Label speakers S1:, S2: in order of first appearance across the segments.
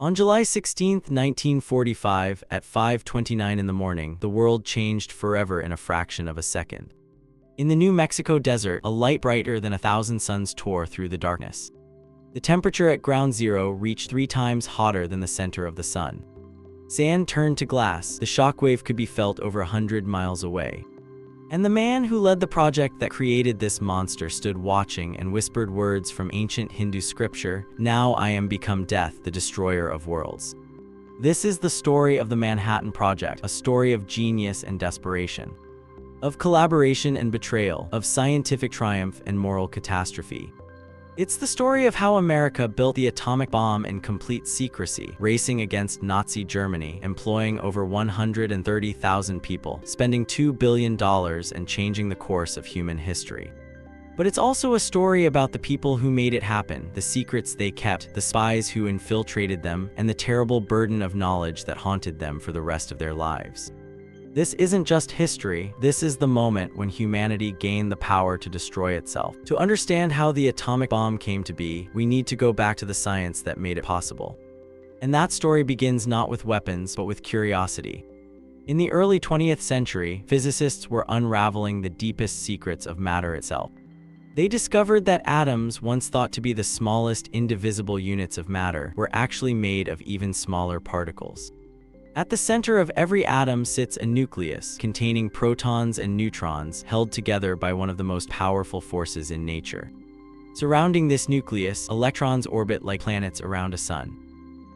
S1: On July 16, 1945, at 5:29 in the morning, the world changed forever in a fraction of a second. In the New Mexico desert, a light brighter than 1,000 suns tore through the darkness. The temperature at ground zero reached 3 times hotter than the center of the sun. Sand turned to glass, the shockwave could be felt over 100 miles away. And the man who led the project that created this monster stood watching and whispered words from ancient Hindu scripture, "Now I am become death, the destroyer of worlds." This is the story of the Manhattan Project, a story of genius and desperation, of collaboration and betrayal, of scientific triumph and moral catastrophe. It's the story of how America built the atomic bomb in complete secrecy, racing against Nazi Germany, employing over 130,000 people, spending $2 billion and changing the course of human history. But it's also a story about the people who made it happen, the secrets they kept, the spies who infiltrated them, and the terrible burden of knowledge that haunted them for the rest of their lives. This isn't just history, this is the moment when humanity gained the power to destroy itself. To understand how the atomic bomb came to be, we need to go back to the science that made it possible. And that story begins not with weapons, but with curiosity. In the early 20th century, physicists were unraveling the deepest secrets of matter itself. They discovered that atoms, once thought to be the smallest indivisible units of matter, were actually made of even smaller particles. At the center of every atom sits a nucleus containing protons and neutrons held together by one of the most powerful forces in nature. Surrounding this nucleus, electrons orbit like planets around a sun.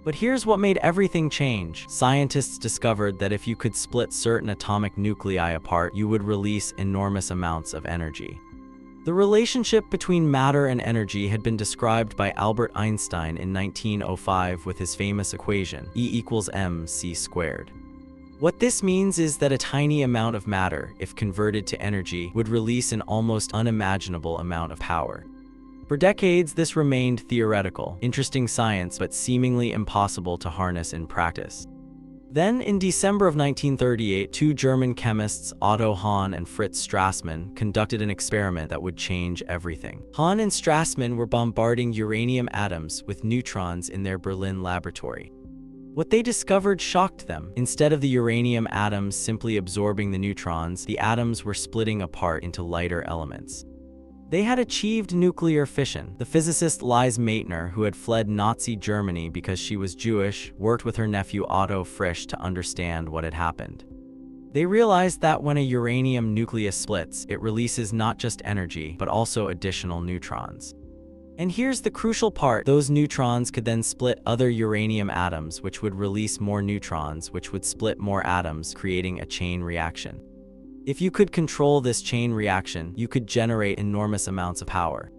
S1: But here's what made everything change. Scientists discovered that if you could split certain atomic nuclei apart, you would release enormous amounts of energy. The relationship between matter and energy had been described by Albert Einstein in 1905 with his famous equation, E=mc². What this means is that a tiny amount of matter, if converted to energy, would release an almost unimaginable amount of power. For decades, this remained theoretical, interesting science, but seemingly impossible to harness in practice. Then, in December of 1938, 2 German chemists, Otto Hahn and Fritz Strassmann, conducted an experiment that would change everything. Hahn and Strassmann were bombarding uranium atoms with neutrons in their Berlin laboratory. What they discovered shocked them. Instead of the uranium atoms simply absorbing the neutrons, the atoms were splitting apart into lighter elements. They had achieved nuclear fission. The physicist Lise Meitner, who had fled Nazi Germany because she was Jewish, worked with her nephew Otto Frisch to understand what had happened. They realized that when a uranium nucleus splits, it releases not just energy, but also additional neutrons. And here's the crucial part: those neutrons could then split other uranium atoms, which would release more neutrons, which would split more atoms, creating a chain reaction. If you could control this chain reaction, you could generate enormous amounts of power.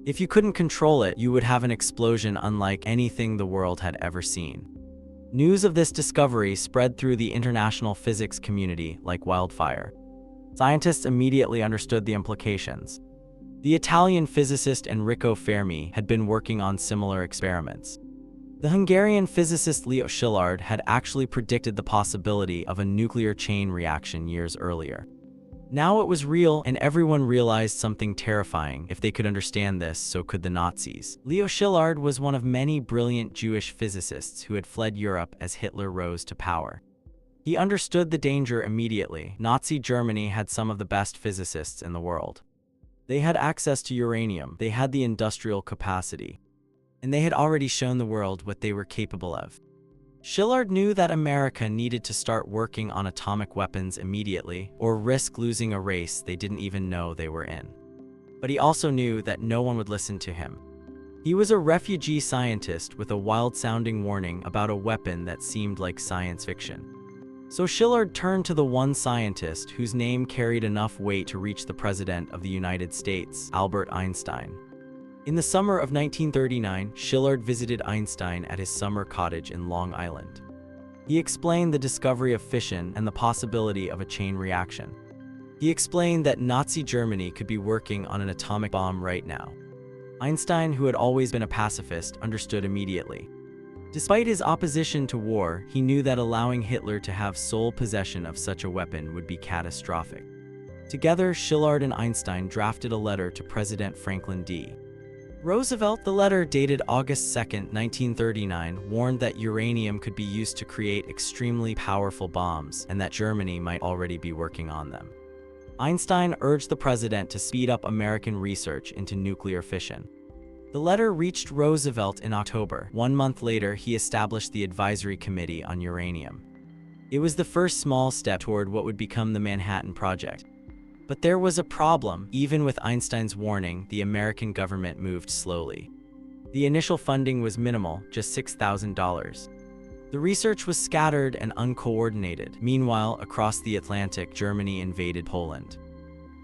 S1: If you couldn't control it, you would have an explosion unlike anything the world had ever seen. News of this discovery spread through the international physics community like wildfire. Scientists immediately understood the implications. The Italian physicist Enrico Fermi had been working on similar experiments. The Hungarian physicist Leo Szilard had actually predicted the possibility of a nuclear chain reaction years earlier. Now it was real, and everyone realized something terrifying. If they could understand this, so could the Nazis. Leo Szilard was one of many brilliant Jewish physicists who had fled Europe as Hitler rose to power. He understood the danger immediately. Nazi Germany had some of the best physicists in the world. They had access to uranium, they had the industrial capacity, and they had already shown the world what they were capable of. Szilard knew that America needed to start working on atomic weapons immediately, or risk losing a race they didn't even know they were in. But he also knew that no one would listen to him. He was a refugee scientist with a wild-sounding warning about a weapon that seemed like science fiction. So Szilard turned to the one scientist whose name carried enough weight to reach the President of the United States, Albert Einstein. In the summer of 1939, Szilard visited Einstein at his summer cottage in Long Island. He explained the discovery of fission and the possibility of a chain reaction. He explained that Nazi Germany could be working on an atomic bomb right now. Einstein, who had always been a pacifist, understood immediately. Despite his opposition to war, he knew that allowing Hitler to have sole possession of such a weapon would be catastrophic. Together, Szilard and Einstein drafted a letter to President Franklin D. Roosevelt, the letter dated August 2, 1939, warned that uranium could be used to create extremely powerful bombs and that Germany might already be working on them. Einstein urged the president to speed up American research into nuclear fission. The letter reached Roosevelt in October. 1 month later, he established the Advisory Committee on Uranium. It was the first small step toward what would become the Manhattan Project. But there was a problem. Even with Einstein's warning, the American government moved slowly. The initial funding was minimal, just $6,000. The research was scattered and uncoordinated. Meanwhile, across the Atlantic, Germany invaded Poland.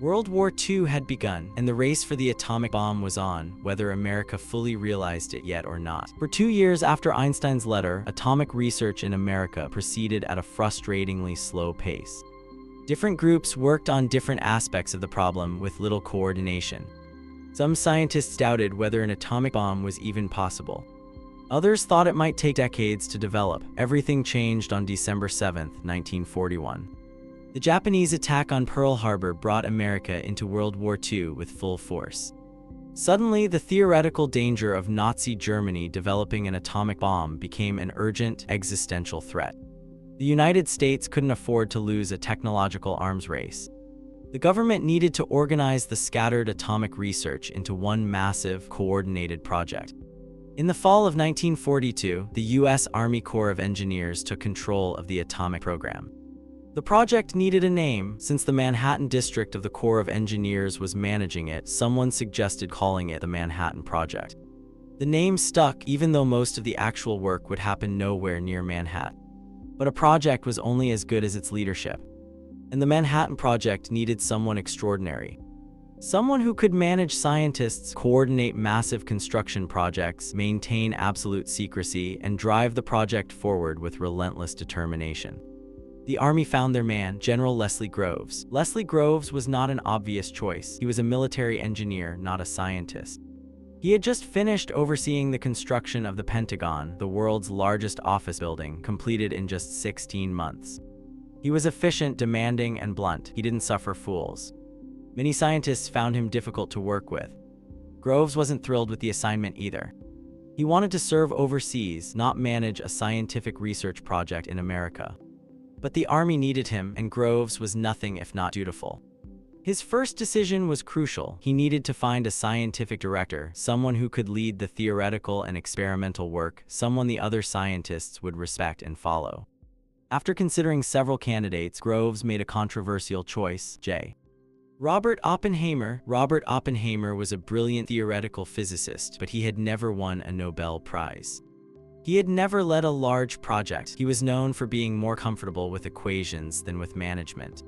S1: World War II had begun, and the race for the atomic bomb was on, whether America fully realized it yet or not. For 2 years after Einstein's letter, atomic research in America proceeded at a frustratingly slow pace. Different groups worked on different aspects of the problem with little coordination. Some scientists doubted whether an atomic bomb was even possible. Others thought it might take decades to develop. Everything changed on December 7, 1941. The Japanese attack on Pearl Harbor brought America into World War II with full force. Suddenly, the theoretical danger of Nazi Germany developing an atomic bomb became an urgent, existential threat. The United States couldn't afford to lose a technological arms race. The government needed to organize the scattered atomic research into one massive, coordinated project. In the fall of 1942, the U.S. Army Corps of Engineers took control of the atomic program. The project needed a name. Since the Manhattan District of the Corps of Engineers was managing it, someone suggested calling it the Manhattan Project. The name stuck, even though most of the actual work would happen nowhere near Manhattan. But a project was only as good as its leadership. And the Manhattan Project needed someone extraordinary. Someone who could manage scientists, coordinate massive construction projects, maintain absolute secrecy, and drive the project forward with relentless determination. The Army found their man, General Leslie Groves. Leslie Groves was not an obvious choice. He was a military engineer, not a scientist. He had just finished overseeing the construction of the Pentagon, the world's largest office building, completed in just 16 months. He was efficient, demanding, and blunt. He didn't suffer fools. Many scientists found him difficult to work with. Groves wasn't thrilled with the assignment either. He wanted to serve overseas, not manage a scientific research project in America. But the Army needed him, and Groves was nothing if not dutiful. His first decision was crucial. He needed to find a scientific director, someone who could lead the theoretical and experimental work, someone the other scientists would respect and follow. After considering several candidates, Groves made a controversial choice: J. Robert Oppenheimer. Robert Oppenheimer was a brilliant theoretical physicist, but he had never won a Nobel Prize. He had never led a large project. He was known for being more comfortable with equations than with management.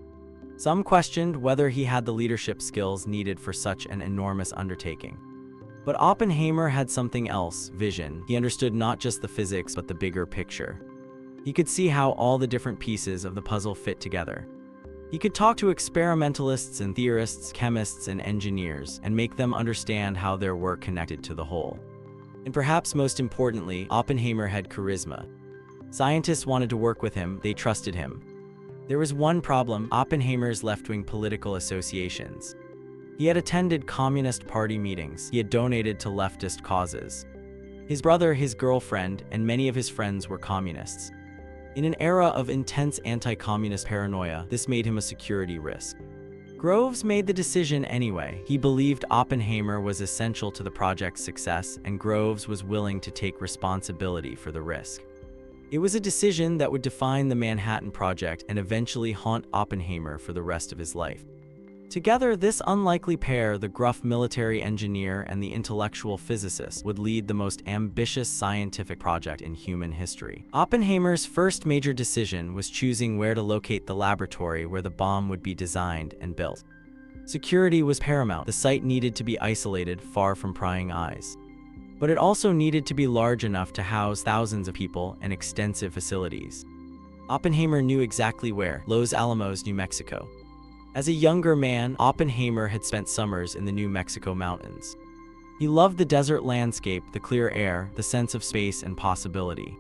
S1: Some questioned whether he had the leadership skills needed for such an enormous undertaking. But Oppenheimer had something else: vision. He understood not just the physics but the bigger picture. He could see how all the different pieces of the puzzle fit together. He could talk to experimentalists and theorists, chemists and engineers, and make them understand how their work connected to the whole. And perhaps most importantly, Oppenheimer had charisma. Scientists wanted to work with him, they trusted him. There was one problem: Oppenheimer's left-wing political associations. He had attended Communist Party meetings, he had donated to leftist causes. His brother, his girlfriend, and many of his friends were communists. In an era of intense anti-communist paranoia, this made him a security risk. Groves made the decision anyway. He believed Oppenheimer was essential to the project's success, and Groves was willing to take responsibility for the risk. It was a decision that would define the Manhattan Project and eventually haunt Oppenheimer for the rest of his life. Together, this unlikely pair, the gruff military engineer and the intellectual physicist, would lead the most ambitious scientific project in human history. Oppenheimer's first major decision was choosing where to locate the laboratory where the bomb would be designed and built. Security was paramount. The site needed to be isolated, far from prying eyes. But it also needed to be large enough to house thousands of people and extensive facilities. Oppenheimer knew exactly where: Los Alamos, New Mexico. As a younger man, Oppenheimer had spent summers in the New Mexico mountains. He loved the desert landscape, the clear air, the sense of space and possibility.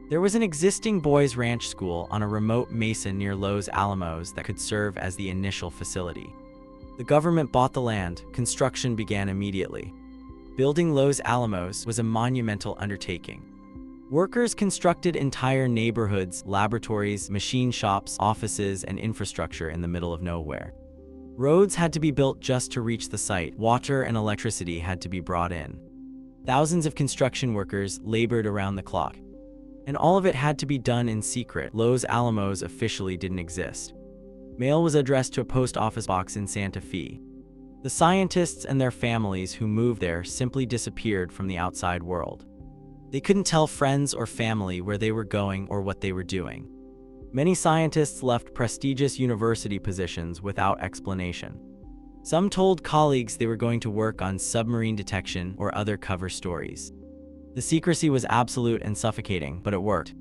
S1: There was an existing boys' ranch school on a remote mesa near Los Alamos that could serve as the initial facility. The government bought the land. Construction began immediately. Building Los Alamos was a monumental undertaking. Workers constructed entire neighborhoods, laboratories, machine shops, offices, and infrastructure in the middle of nowhere. Roads had to be built just to reach the site. Water and electricity had to be brought in. Thousands of construction workers labored around the clock. And all of it had to be done in secret. Los Alamos officially didn't exist. Mail was addressed to a post office box in Santa Fe. The scientists and their families who moved there simply disappeared from the outside world. They couldn't tell friends or family where they were going or what they were doing. Many scientists left prestigious university positions without explanation. Some told colleagues they were going to work on submarine detection or other cover stories. The secrecy was absolute and suffocating, but it worked.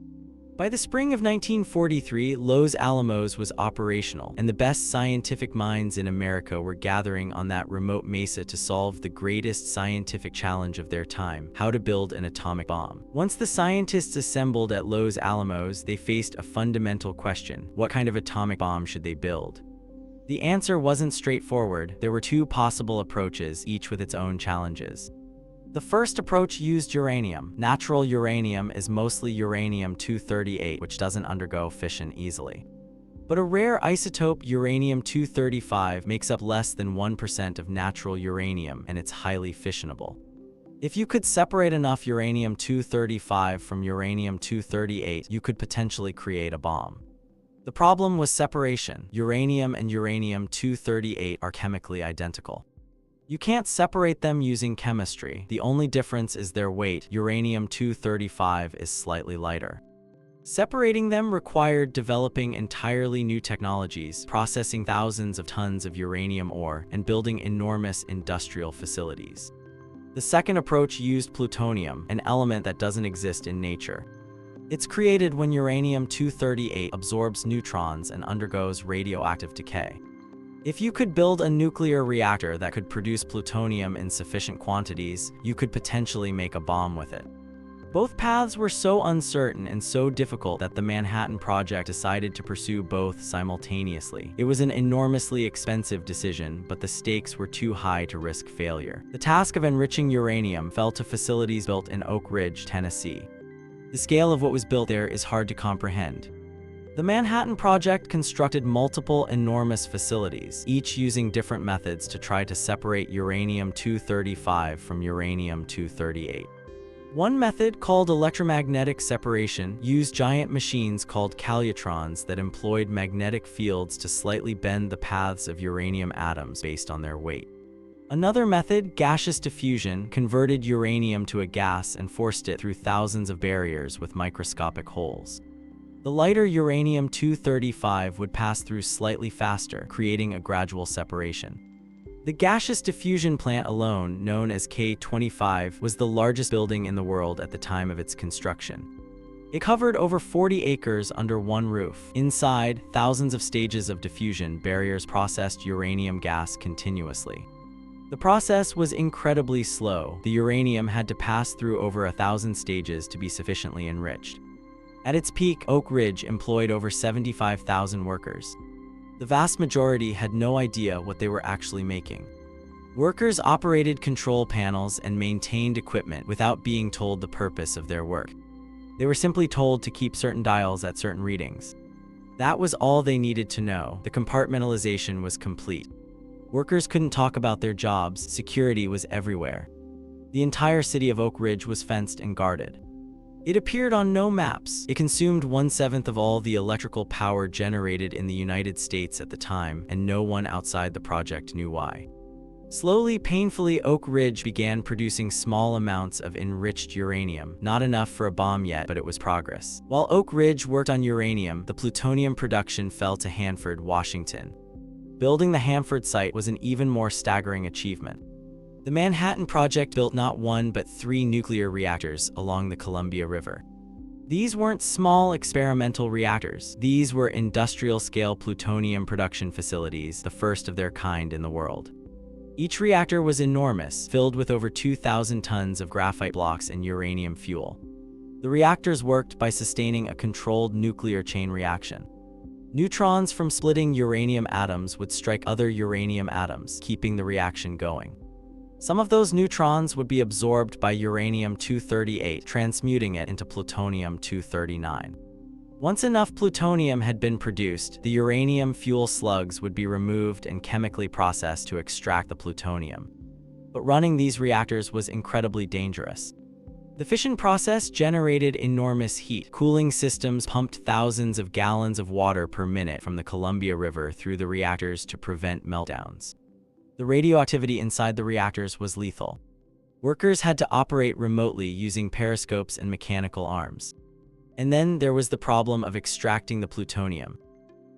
S1: By the spring of 1943, Los Alamos was operational, and the best scientific minds in America were gathering on that remote mesa to solve the greatest scientific challenge of their time: how to build an atomic bomb. Once the scientists assembled at Los Alamos, they faced a fundamental question: what kind of atomic bomb should they build? The answer wasn't straightforward. There were two possible approaches, each with its own challenges. The first approach used uranium. Natural uranium is mostly uranium-238, which doesn't undergo fission easily. But a rare isotope, uranium-235, makes up less than 1% of natural uranium, and it's highly fissionable. If you could separate enough uranium-235 from uranium-238, you could potentially create a bomb. The problem was separation. Uranium and uranium-238 are chemically identical. You can't separate them using chemistry. The only difference is their weight. Uranium-235 is slightly lighter. Separating them required developing entirely new technologies, processing thousands of tons of uranium ore, and building enormous industrial facilities. The second approach used plutonium, an element that doesn't exist in nature. It's created when uranium-238 absorbs neutrons and undergoes radioactive decay. If you could build a nuclear reactor that could produce plutonium in sufficient quantities, you could potentially make a bomb with it. Both paths were so uncertain and so difficult that the Manhattan Project decided to pursue both simultaneously. It was an enormously expensive decision, but the stakes were too high to risk failure. The task of enriching uranium fell to facilities built in Oak Ridge, Tennessee. The scale of what was built there is hard to comprehend. The Manhattan Project constructed multiple enormous facilities, each using different methods to try to separate uranium-235 from uranium-238. One method, called electromagnetic separation, used giant machines called calutrons that employed magnetic fields to slightly bend the paths of uranium atoms based on their weight. Another method, gaseous diffusion, converted uranium to a gas and forced it through thousands of barriers with microscopic holes. The lighter uranium-235 would pass through slightly faster, creating a gradual separation. The gaseous diffusion plant alone, known as K-25, was the largest building in the world at the time of its construction. It covered over 40 acres under one roof. Inside, thousands of stages of diffusion barriers processed uranium gas continuously. The process was incredibly slow. The uranium had to pass through over 1,000 stages to be sufficiently enriched. At its peak, Oak Ridge employed over 75,000 workers. The vast majority had no idea what they were actually making. Workers operated control panels and maintained equipment without being told the purpose of their work. They were simply told to keep certain dials at certain readings. That was all they needed to know. The compartmentalization was complete. Workers couldn't talk about their jobs. Security was everywhere. The entire city of Oak Ridge was fenced and guarded. It appeared on no maps. It consumed 1/7 of all the electrical power generated in the United States at the time, and no one outside the project knew why. Slowly, painfully, Oak Ridge began producing small amounts of enriched uranium. Not enough for a bomb yet, but it was progress. While Oak Ridge worked on uranium, the plutonium production fell to Hanford, Washington. Building the Hanford site was an even more staggering achievement. The Manhattan Project built not one but 3 nuclear reactors along the Columbia River. These weren't small experimental reactors. These were industrial-scale plutonium production facilities, the first of their kind in the world. Each reactor was enormous, filled with over 2,000 tons of graphite blocks and uranium fuel. The reactors worked by sustaining a controlled nuclear chain reaction. Neutrons from splitting uranium atoms would strike other uranium atoms, keeping the reaction going. Some of those neutrons would be absorbed by uranium-238, transmuting it into plutonium-239. Once enough plutonium had been produced, the uranium fuel slugs would be removed and chemically processed to extract the plutonium. But running these reactors was incredibly dangerous. The fission process generated enormous heat. Cooling systems pumped thousands of gallons of water per minute from the Columbia River through the reactors to prevent meltdowns. The radioactivity inside the reactors was lethal. Workers had to operate remotely using periscopes and mechanical arms. And then there was the problem of extracting the plutonium.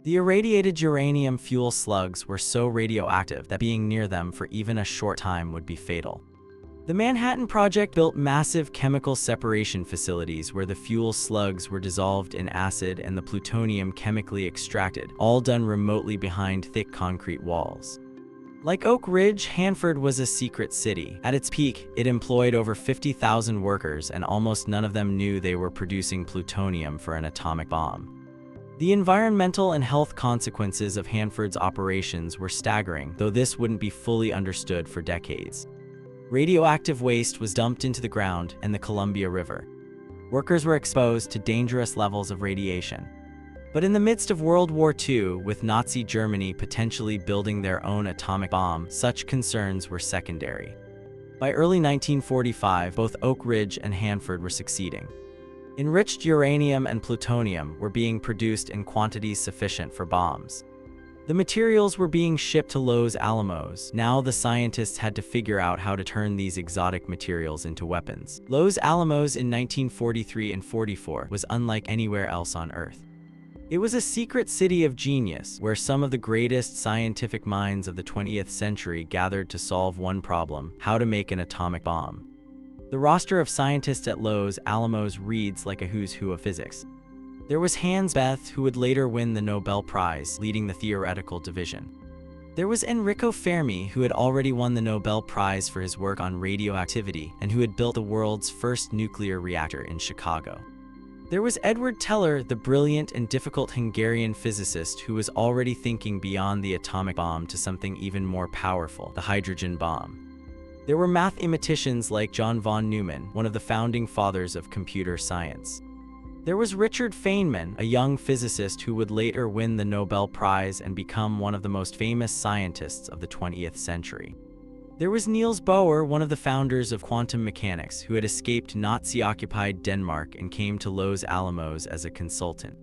S1: The irradiated uranium fuel slugs were so radioactive that being near them for even a short time would be fatal. The Manhattan Project built massive chemical separation facilities where the fuel slugs were dissolved in acid and the plutonium chemically extracted, all done remotely behind thick concrete walls. Like Oak Ridge, Hanford was a secret city. At its peak, it employed over 50,000 workers, and almost none of them knew they were producing plutonium for an atomic bomb. The environmental and health consequences of Hanford's operations were staggering, though this wouldn't be fully understood for decades. Radioactive waste was dumped into the ground and the Columbia River. Workers were exposed to dangerous levels of radiation. But in the midst of World War II, with Nazi Germany potentially building their own atomic bomb, such concerns were secondary. By early 1945, both Oak Ridge and Hanford were succeeding. Enriched uranium and plutonium were being produced in quantities sufficient for bombs. The materials were being shipped to Los Alamos. Now the scientists had to figure out how to turn these exotic materials into weapons. Los Alamos in 1943 and 44 was unlike anywhere else on Earth. It was a secret city of genius where some of the greatest scientific minds of the 20th century gathered to solve one problem: how to make an atomic bomb. The roster of scientists at Los Alamos reads like a who's who of physics. There was Hans Bethe, who would later win the Nobel Prize, leading the theoretical division. There was Enrico Fermi, who had already won the Nobel Prize for his work on radioactivity and who had built the world's first nuclear reactor in Chicago. There was Edward Teller, the brilliant and difficult Hungarian physicist who was already thinking beyond the atomic bomb to something even more powerful, the hydrogen bomb. There were mathematicians like John von Neumann, one of the founding fathers of computer science. There was Richard Feynman, a young physicist who would later win the Nobel Prize and become one of the most famous scientists of the 20th century. There was Niels Bohr, one of the founders of quantum mechanics, who had escaped Nazi-occupied Denmark and came to Los Alamos as a consultant.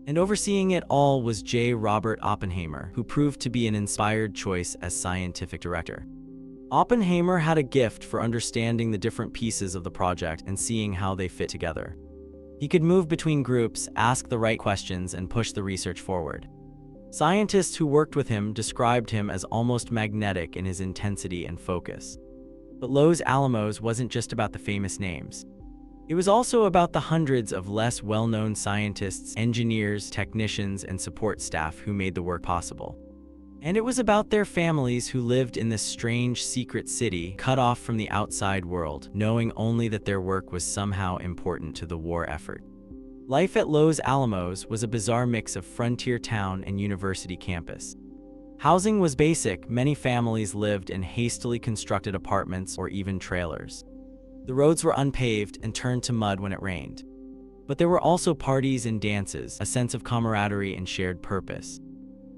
S1: And overseeing it all was J. Robert Oppenheimer, who proved to be an inspired choice as scientific director. Oppenheimer had a gift for understanding the different pieces of the project and seeing how they fit together. He could move between groups, ask the right questions, and push the research forward. Scientists who worked with him described him as almost magnetic in his intensity and focus. But Los Alamos wasn't just about the famous names. It was also about the hundreds of less well-known scientists, engineers, technicians, and support staff who made the work possible. And it was about their families who lived in this strange secret city, cut off from the outside world, knowing only that their work was somehow important to the war effort. Life at Los Alamos was a bizarre mix of frontier town and university campus. Housing was basic. Many families lived in hastily constructed apartments or even trailers. The roads were unpaved and turned to mud when it rained. But there were also parties and dances, a sense of camaraderie and shared purpose.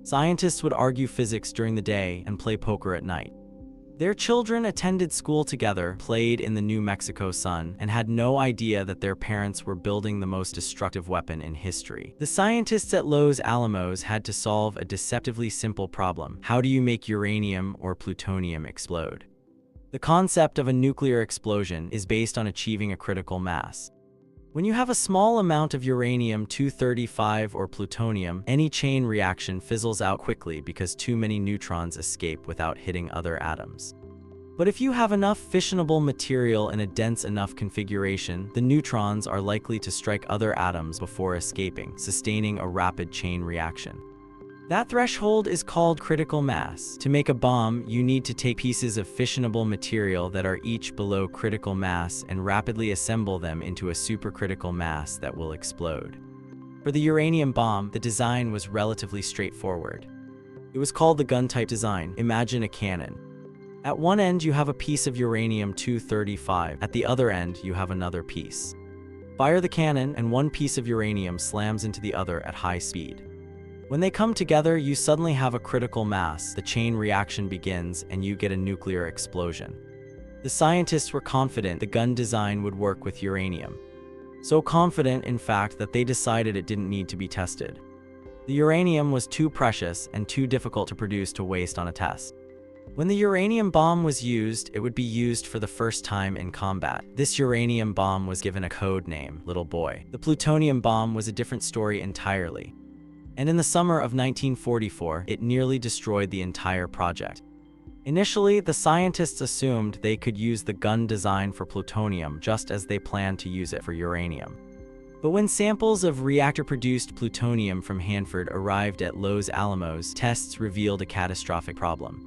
S1: Scientists would argue physics during the day and play poker at night. Their children attended school together, played in the New Mexico sun, and had no idea that their parents were building the most destructive weapon in history. The scientists at Los Alamos had to solve a deceptively simple problem: how do you make uranium or plutonium explode? The concept of a nuclear explosion is based on achieving a critical mass. When you have a small amount of uranium-235 or plutonium, any chain reaction fizzles out quickly because too many neutrons escape without hitting other atoms. But if you have enough fissionable material in a dense enough configuration, the neutrons are likely to strike other atoms before escaping, sustaining a rapid chain reaction. That threshold is called critical mass. To make a bomb, you need to take pieces of fissionable material that are each below critical mass and rapidly assemble them into a supercritical mass that will explode. For the uranium bomb, the design was relatively straightforward. It was called the gun-type design. Imagine a cannon. At one end, you have a piece of uranium-235. At the other end, you have another piece. Fire the cannon, and one piece of uranium slams into the other at high speed. When they come together, you suddenly have a critical mass, the chain reaction begins, and you get a nuclear explosion. The scientists were confident the gun design would work with uranium. So confident, in fact, that they decided it didn't need to be tested. The uranium was too precious and too difficult to produce to waste on a test. When the uranium bomb was used, it would be used for the first time in combat. This uranium bomb was given a code name, Little Boy. The plutonium bomb was a different story entirely. And in the summer of 1944, it nearly destroyed the entire project. Initially, the scientists assumed they could use the gun design for plutonium just as they planned to use it for uranium. But when samples of reactor-produced plutonium from Hanford arrived at Los Alamos, tests revealed a catastrophic problem.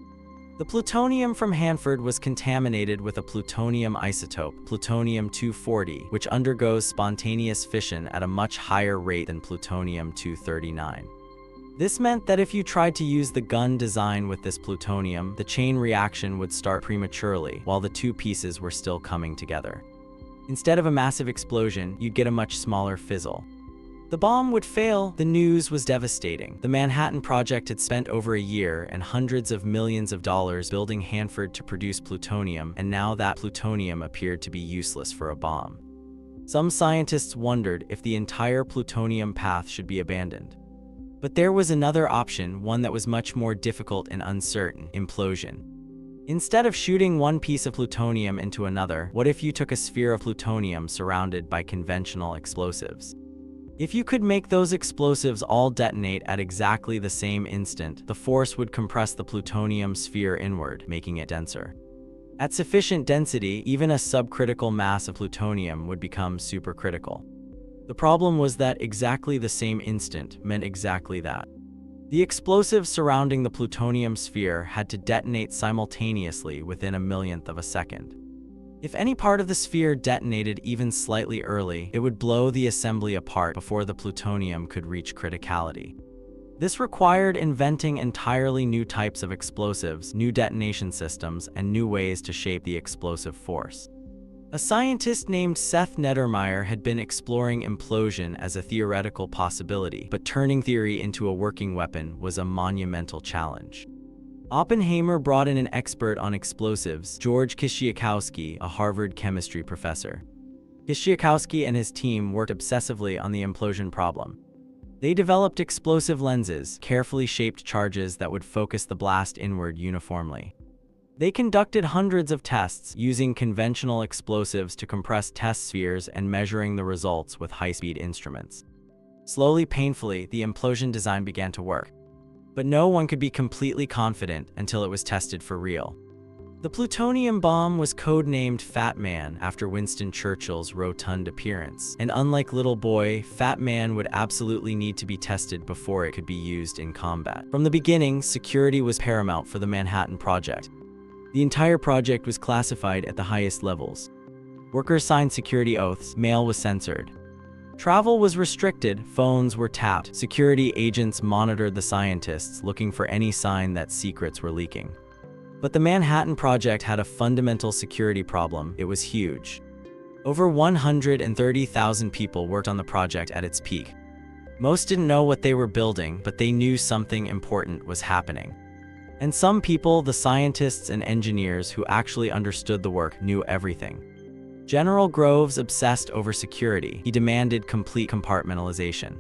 S1: The plutonium from Hanford was contaminated with a plutonium isotope, plutonium-240, which undergoes spontaneous fission at a much higher rate than plutonium-239. This meant that if you tried to use the gun design with this plutonium, the chain reaction would start prematurely while the two pieces were still coming together. Instead of a massive explosion, you'd get a much smaller fizzle. The bomb would fail. The news was devastating. The Manhattan Project had spent over a year and hundreds of millions of dollars building Hanford to produce plutonium, and now that plutonium appeared to be useless for a bomb. Some scientists wondered if the entire plutonium path should be abandoned. But there was another option, one that was much more difficult and uncertain: implosion. Instead of shooting one piece of plutonium into another, what if you took a sphere of plutonium surrounded by conventional explosives? If you could make those explosives all detonate at exactly the same instant, the force would compress the plutonium sphere inward, making it denser. At sufficient density, even a subcritical mass of plutonium would become supercritical. The problem was that exactly the same instant meant exactly that. The explosives surrounding the plutonium sphere had to detonate simultaneously within a millionth of a second. If any part of the sphere detonated even slightly early, it would blow the assembly apart before the plutonium could reach criticality. This required inventing entirely new types of explosives, new detonation systems, and new ways to shape the explosive force. A scientist named Seth Nettermeyer had been exploring implosion as a theoretical possibility, but turning theory into a working weapon was a monumental challenge. Oppenheimer brought in an expert on explosives, George Kishiakowski, a Harvard chemistry professor. Kishiakowski and his team worked obsessively on the implosion problem. They developed explosive lenses, carefully shaped charges that would focus the blast inward uniformly. They conducted hundreds of tests, using conventional explosives to compress test spheres and measuring the results with high-speed instruments. Slowly, painfully, the implosion design began to work. But no one could be completely confident until it was tested for real. The plutonium bomb was codenamed Fat Man after Winston Churchill's rotund appearance. And unlike Little Boy, Fat Man would absolutely need to be tested before it could be used in combat. From the beginning, security was paramount for the Manhattan Project. The entire project was classified at the highest levels. Workers signed security oaths, mail was censored. Travel was restricted, phones were tapped. Security agents monitored the scientists, looking for any sign that secrets were leaking. But the Manhattan Project had a fundamental security problem. It was huge. Over 130,000 people worked on the project at its peak. Most didn't know what they were building, but they knew something important was happening. And some people, the scientists and engineers who actually understood the work, knew everything. General Groves obsessed over security. He demanded complete compartmentalization.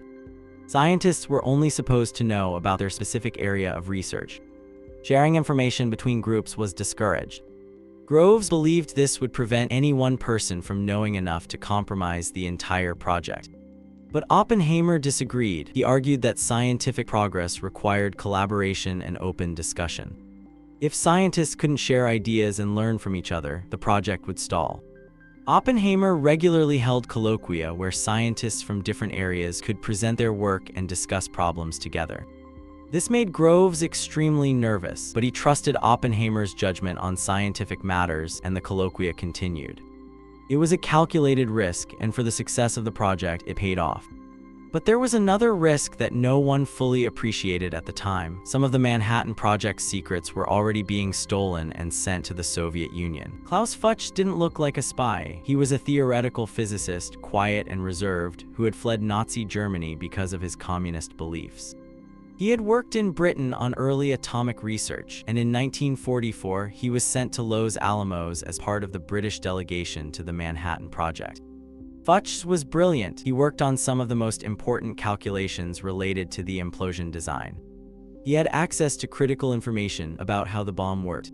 S1: Scientists were only supposed to know about their specific area of research. Sharing information between groups was discouraged. Groves believed this would prevent any one person from knowing enough to compromise the entire project. But Oppenheimer disagreed. He argued that scientific progress required collaboration and open discussion. If scientists couldn't share ideas and learn from each other, the project would stall. Oppenheimer regularly held colloquia where scientists from different areas could present their work and discuss problems together. This made Groves extremely nervous, but he trusted Oppenheimer's judgment on scientific matters, and the colloquia continued. It was a calculated risk, and for the success of the project, it paid off. But there was another risk that no one fully appreciated at the time. Some of the Manhattan Project's secrets were already being stolen and sent to the Soviet Union. Klaus Fuchs didn't look like a spy. He was a theoretical physicist, quiet and reserved, who had fled Nazi Germany because of his communist beliefs. He had worked in Britain on early atomic research, and in 1944 he was sent to Los Alamos as part of the British delegation to the Manhattan Project. Fuchs was brilliant. He worked on some of the most important calculations related to the implosion design. He had access to critical information about how the bomb worked,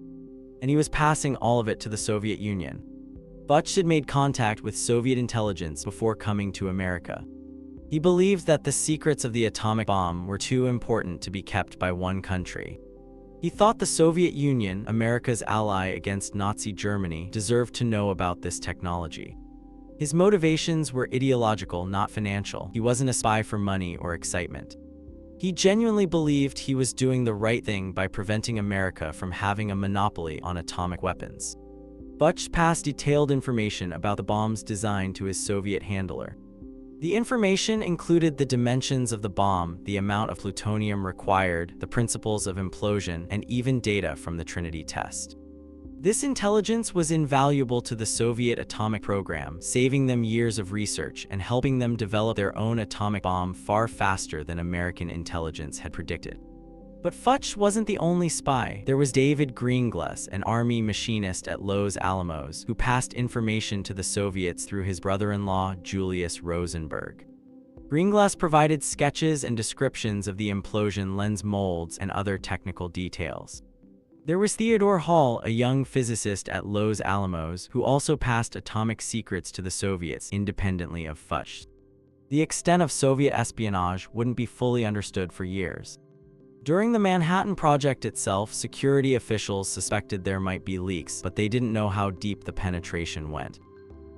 S1: and he was passing all of it to the Soviet Union. Fuchs had made contact with Soviet intelligence before coming to America. He believed that the secrets of the atomic bomb were too important to be kept by one country. He thought the Soviet Union, America's ally against Nazi Germany, deserved to know about this technology. His motivations were ideological, not financial. He wasn't a spy for money or excitement. He genuinely believed he was doing the right thing by preventing America from having a monopoly on atomic weapons. Fuchs passed detailed information about the bomb's design to his Soviet handler. The information included the dimensions of the bomb, the amount of plutonium required, the principles of implosion, and even data from the Trinity test. This intelligence was invaluable to the Soviet atomic program, saving them years of research and helping them develop their own atomic bomb far faster than American intelligence had predicted. But Fuchs wasn't the only spy. There was David Greenglass, an army machinist at Los Alamos, who passed information to the Soviets through his brother-in-law, Julius Rosenberg. Greenglass provided sketches and descriptions of the implosion lens molds and other technical details. There was Theodore Hall, a young physicist at Los Alamos, who also passed atomic secrets to the Soviets independently of Fuchs. The extent of Soviet espionage wouldn't be fully understood for years. During the Manhattan Project itself, security officials suspected there might be leaks, but they didn't know how deep the penetration went.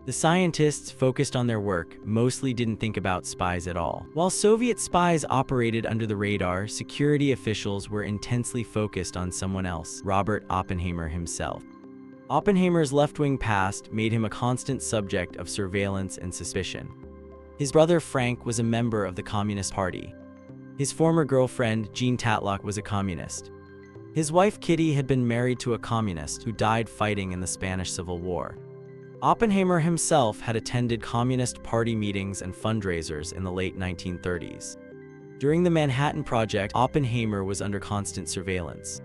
S1: The scientists focused on their work, mostly didn't think about spies at all. While Soviet spies operated under the radar, security officials were intensely focused on someone else, Robert Oppenheimer himself. Oppenheimer's left-wing past made him a constant subject of surveillance and suspicion. His brother Frank was a member of the Communist Party. His former girlfriend, Jean Tatlock, was a communist. His wife Kitty had been married to a communist who died fighting in the Spanish Civil War. Oppenheimer himself had attended Communist Party meetings and fundraisers in the late 1930s. During the Manhattan Project, Oppenheimer was under constant surveillance.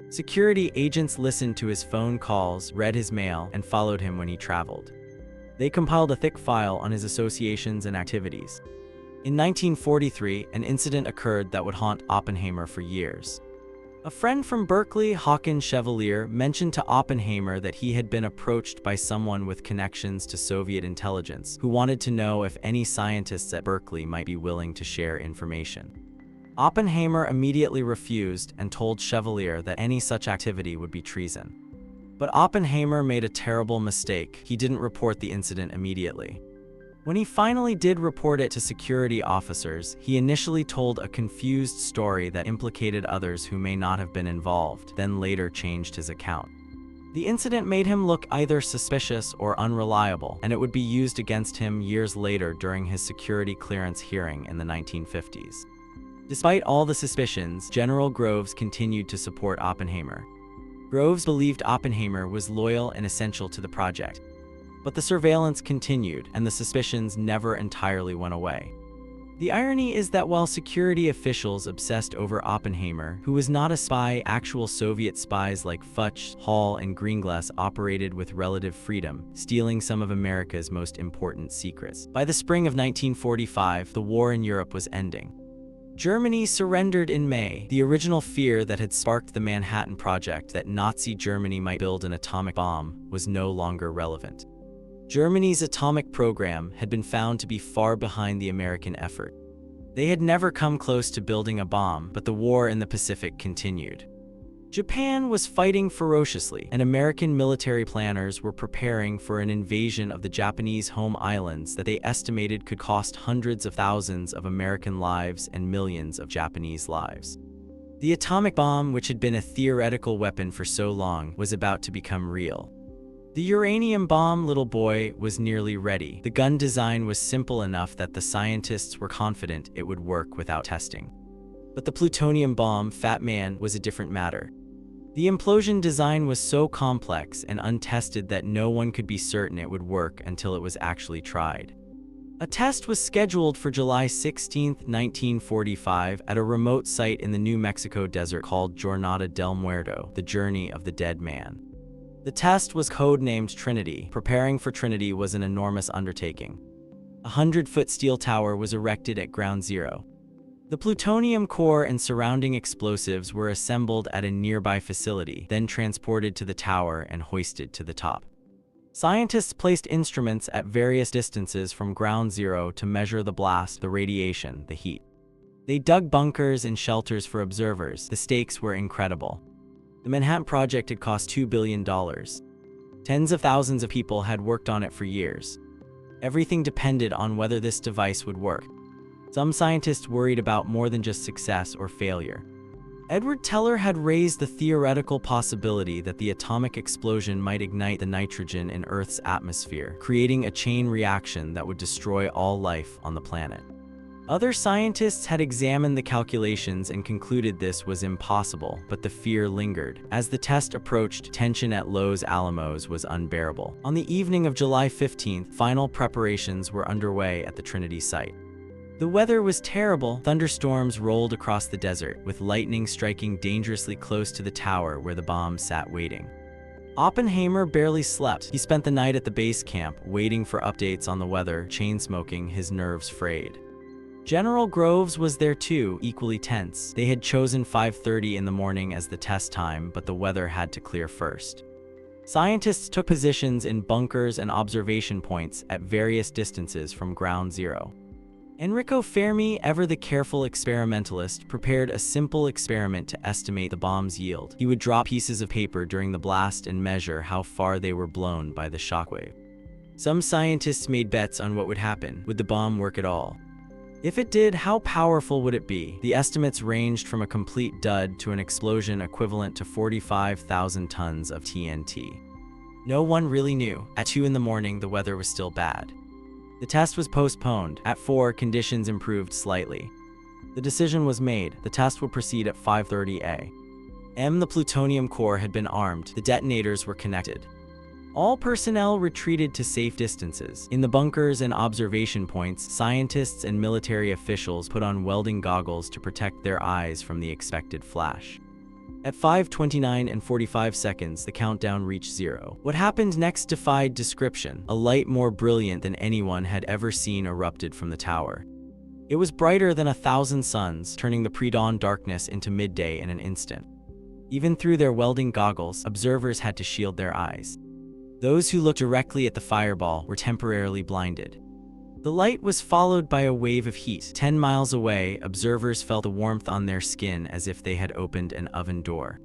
S1: Security agents listened to his phone calls, read his mail, and followed him when he traveled. They compiled a thick file on his associations and activities. In 1943, an incident occurred that would haunt Oppenheimer for years. A friend from Berkeley, Håkan Chevalier, mentioned to Oppenheimer that he had been approached by someone with connections to Soviet intelligence who wanted to know if any scientists at Berkeley might be willing to share information. Oppenheimer immediately refused and told Chevalier that any such activity would be treason. But Oppenheimer made a terrible mistake. He didn't report the incident immediately. When he finally did report it to security officers, he initially told a confused story that implicated others who may not have been involved, then later changed his account. The incident made him look either suspicious or unreliable, and it would be used against him years later during his security clearance hearing in the 1950s. Despite all the suspicions, General Groves continued to support Oppenheimer. Groves believed Oppenheimer was loyal and essential to the project. But the surveillance continued, and the suspicions never entirely went away. The irony is that while security officials obsessed over Oppenheimer, who was not a spy, actual Soviet spies like Fuchs, Hall, and Greenglass operated with relative freedom, stealing some of America's most important secrets. By the spring of 1945, the war in Europe was ending. Germany surrendered in May. The original fear that had sparked the Manhattan Project, that Nazi Germany might build an atomic bomb, was no longer relevant. Germany's atomic program had been found to be far behind the American effort. They had never come close to building a bomb, but the war in the Pacific continued. Japan was fighting ferociously, and American military planners were preparing for an invasion of the Japanese home islands that they estimated could cost hundreds of thousands of American lives and millions of Japanese lives. The atomic bomb, which had been a theoretical weapon for so long, was about to become real. The uranium bomb, little boy, was nearly ready. The gun design was simple enough that the scientists were confident it would work without testing. But the plutonium bomb, fat man, was a different matter. The implosion design was so complex and untested that no one could be certain it would work until it was actually tried. A test was scheduled for July 16, 1945, at a remote site in the New Mexico desert called Jornada del Muerto, the Journey of the Dead Man. The test was codenamed Trinity. Preparing for Trinity was an enormous undertaking. A 100-foot steel tower was erected at Ground Zero. The plutonium core and surrounding explosives were assembled at a nearby facility, then transported to the tower and hoisted to the top. Scientists placed instruments at various distances from Ground Zero to measure the blast, the radiation, the heat. They dug bunkers and shelters for observers. The stakes were incredible. The Manhattan Project had cost $2 billion. Tens of thousands of people had worked on it for years. Everything depended on whether this device would work. Some scientists worried about more than just success or failure. Edward Teller had raised the theoretical possibility that the atomic explosion might ignite the nitrogen in Earth's atmosphere, creating a chain reaction that would destroy all life on the planet. Other scientists had examined the calculations and concluded this was impossible, but the fear lingered. As the test approached, tension at Los Alamos was unbearable. On the evening of July 15th, final preparations were underway at the Trinity site. The weather was terrible. Thunderstorms rolled across the desert, with lightning striking dangerously close to the tower where the bomb sat waiting. Oppenheimer barely slept. He spent the night at the base camp, waiting for updates on the weather, chain-smoking, his nerves frayed. General Groves was there too, equally tense. They had chosen 5:30 in the morning as the test time, but the weather had to clear first. Scientists took positions in bunkers and observation points at various distances from Ground Zero. Enrico Fermi, ever the careful experimentalist, prepared a simple experiment to estimate the bomb's yield. He would drop pieces of paper during the blast and measure how far they were blown by the shockwave. Some scientists made bets on what would happen. Would the bomb work at all? If it did, how powerful would it be? The estimates ranged from a complete dud to an explosion equivalent to 45,000 tons of TNT. No one really knew. At 2 in the morning, the weather was still bad. The test was postponed. At 4, conditions improved slightly. The decision was made. The test would proceed at 5:30 a.m. The plutonium core had been armed. The detonators were connected. All personnel retreated to safe distances. In the bunkers and observation points, scientists and military officials put on welding goggles to protect their eyes from the expected flash. At 5:29 and 45 seconds, the countdown reached 0. What happened next defied description. A light more brilliant than anyone had ever seen erupted from the tower. It was brighter than 1,000 suns, turning the pre-dawn darkness into midday in an instant. Even through their welding goggles, observers had to shield their eyes. Those who looked directly at the fireball were temporarily blinded. The light was followed by a wave of heat. 10 miles away, observers felt the warmth on their skin as if they had opened an oven door.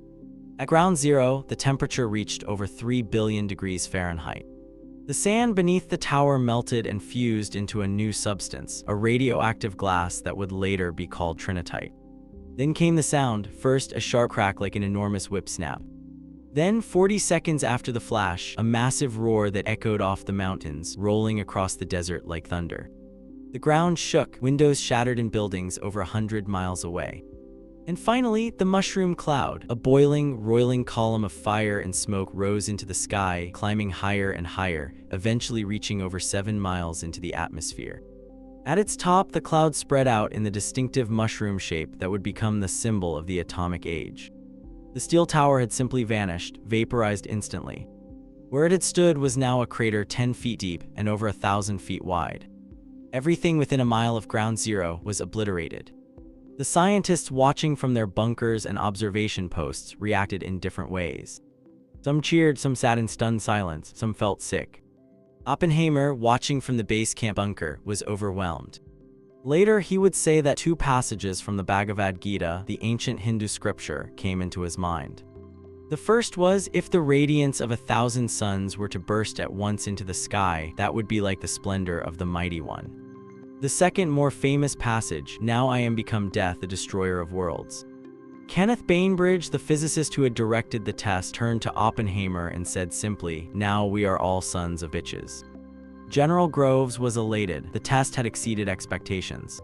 S1: At Ground Zero, the temperature reached over 3 billion degrees Fahrenheit. The sand beneath the tower melted and fused into a new substance, a radioactive glass that would later be called trinitite. Then came the sound, first a sharp crack like an enormous whip snap. Then, 40 seconds after the flash, a massive roar that echoed off the mountains, rolling across the desert like thunder. The ground shook, windows shattered in buildings over 100 miles away. And finally, the mushroom cloud, a boiling, roiling column of fire and smoke rose into the sky, climbing higher and higher, eventually reaching over 7 miles into the atmosphere. At its top, the cloud spread out in the distinctive mushroom shape that would become the symbol of the atomic age. The steel tower had simply vanished, vaporized instantly. Where it had stood was now a crater 10 feet deep and over 1,000 feet wide. Everything within a mile of Ground Zero was obliterated. The scientists watching from their bunkers and observation posts reacted in different ways. Some cheered, some sat in stunned silence, some felt sick. Oppenheimer, watching from the base camp bunker, was overwhelmed. Later, he would say that 2 passages from the Bhagavad Gita, the ancient Hindu scripture, came into his mind. The first was, if the radiance of 1,000 suns were to burst at once into the sky, that would be like the splendor of the Mighty One. The second, more famous passage, now I am become death, the destroyer of worlds, Kenneth Bainbridge, the physicist who had directed the test, turned to Oppenheimer and said simply, "Now we are all sons of bitches." General Groves was elated. The test had exceeded expectations.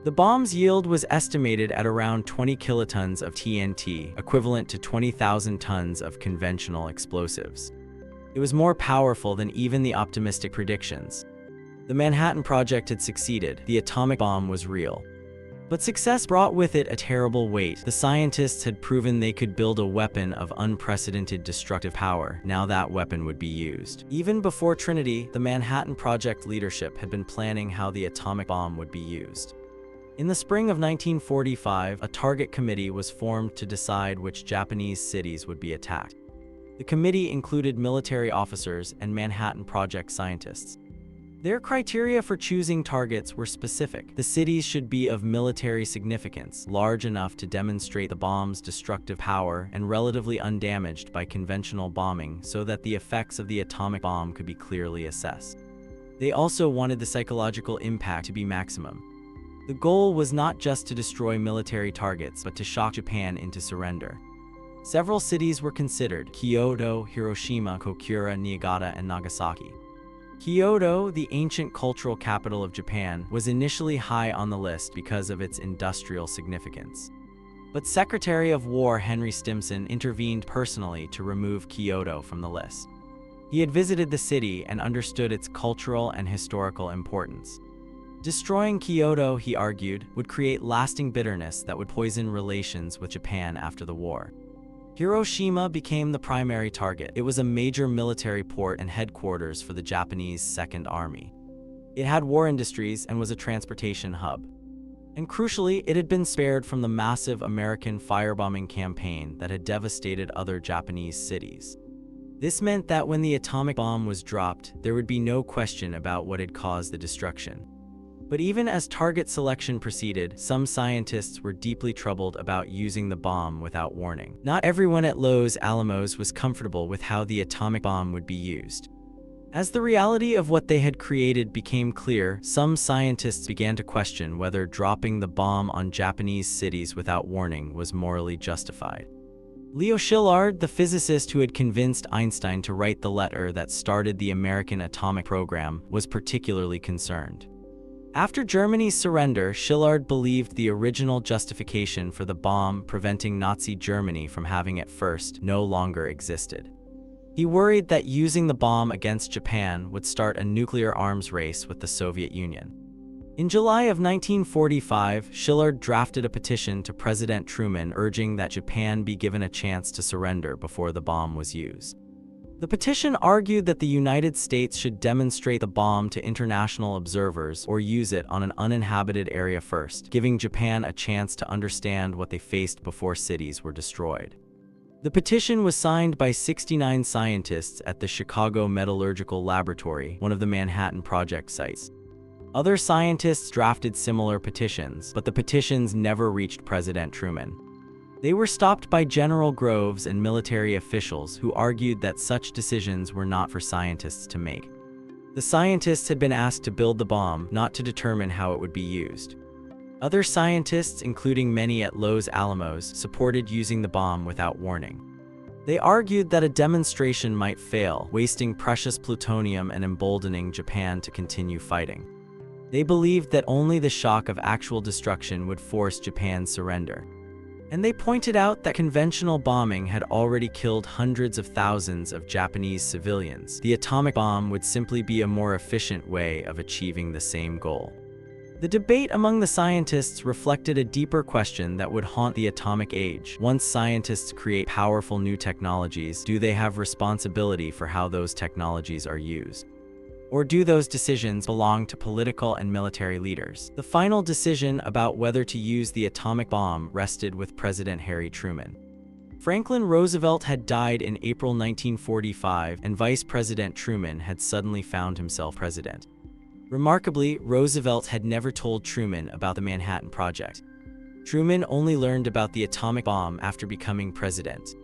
S1: The bomb's yield was estimated at around 20 kilotons of TNT, equivalent to 20,000 tons of conventional explosives. It was more powerful than even the optimistic predictions. The Manhattan Project had succeeded. The atomic bomb was real. But success brought with it a terrible weight. The scientists had proven they could build a weapon of unprecedented destructive power. Now that weapon would be used. Even before Trinity, the Manhattan Project leadership had been planning how the atomic bomb would be used. In the spring of 1945, a target committee was formed to decide which Japanese cities would be attacked. The committee included military officers and Manhattan Project scientists. Their criteria for choosing targets were specific. The cities should be of military significance, large enough to demonstrate the bomb's destructive power and relatively undamaged by conventional bombing so that the effects of the atomic bomb could be clearly assessed. They also wanted the psychological impact to be maximum. The goal was not just to destroy military targets, but to shock Japan into surrender. Several cities were considered: Kyoto, Hiroshima, Kokura, Niigata, and Nagasaki. Kyoto, the ancient cultural capital of Japan, was initially high on the list because of its industrial significance. But Secretary of War Henry Stimson intervened personally to remove Kyoto from the list. He had visited the city and understood its cultural and historical importance. Destroying Kyoto, he argued, would create lasting bitterness that would poison relations with Japan after the war. Hiroshima became the primary target. It was a major military port and headquarters for the Japanese Second Army. It had war industries and was a transportation hub. And crucially, it had been spared from the massive American firebombing campaign that had devastated other Japanese cities. This meant that when the atomic bomb was dropped, there would be no question about what had caused the destruction. But even as target selection proceeded, some scientists were deeply troubled about using the bomb without warning. Not everyone at Los Alamos was comfortable with how the atomic bomb would be used. As the reality of what they had created became clear, some scientists began to question whether dropping the bomb on Japanese cities without warning was morally justified. Leo Szilard, the physicist who had convinced Einstein to write the letter that started the American atomic program, was particularly concerned. After Germany's surrender, Szilard believed the original justification for the bomb preventing Nazi Germany from having it first no longer existed. He worried that using the bomb against Japan would start a nuclear arms race with the Soviet Union. In July of 1945, Szilard drafted a petition to President Truman urging that Japan be given a chance to surrender before the bomb was used. The petition argued that the United States should demonstrate the bomb to international observers or use it on an uninhabited area first, giving Japan a chance to understand what they faced before cities were destroyed. The petition was signed by 69 scientists at the Chicago Metallurgical Laboratory, one of the Manhattan Project sites. Other scientists drafted similar petitions, but the petitions never reached President Truman. They were stopped by General Groves and military officials who argued that such decisions were not for scientists to make. The scientists had been asked to build the bomb, not to determine how it would be used. Other scientists, including many at Los Alamos, supported using the bomb without warning. They argued that a demonstration might fail, wasting precious plutonium and emboldening Japan to continue fighting. They believed that only the shock of actual destruction would force Japan's surrender. And they pointed out that conventional bombing had already killed hundreds of thousands of Japanese civilians. The atomic bomb would simply be a more efficient way of achieving the same goal. The debate among the scientists reflected a deeper question that would haunt the atomic age. Once scientists create powerful new technologies, do they have responsibility for how those technologies are used? Or do those decisions belong to political and military leaders? The final decision about whether to use the atomic bomb rested with President Harry Truman. Franklin Roosevelt had died in April 1945, and Vice President Truman had suddenly found himself president. Remarkably, Roosevelt had never told Truman about the Manhattan Project. Truman only learned about the atomic bomb after becoming president.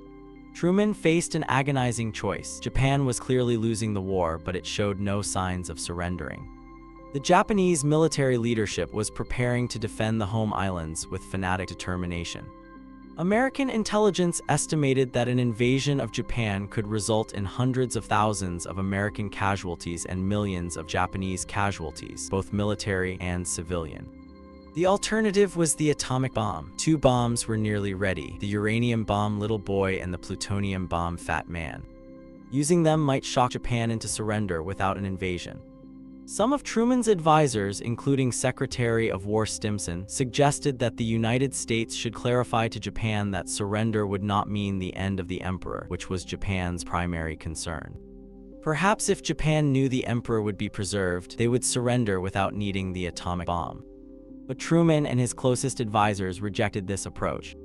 S1: Truman faced an agonizing choice. Japan was clearly losing the war, but it showed no signs of surrendering. The Japanese military leadership was preparing to defend the home islands with fanatic determination. American intelligence estimated that an invasion of Japan could result in hundreds of thousands of American casualties and millions of Japanese casualties, both military and civilian. The alternative was the atomic bomb. Two bombs were nearly ready: the uranium bomb Little Boy and the plutonium bomb Fat Man. Using them might shock Japan into surrender without an invasion. Some of Truman's advisors, including Secretary of War Stimson, suggested that the United States should clarify to Japan that surrender would not mean the end of the emperor, which was Japan's primary concern. Perhaps if Japan knew the emperor would be preserved, they would surrender without needing the atomic bomb. But Truman and his closest advisors rejected this approach.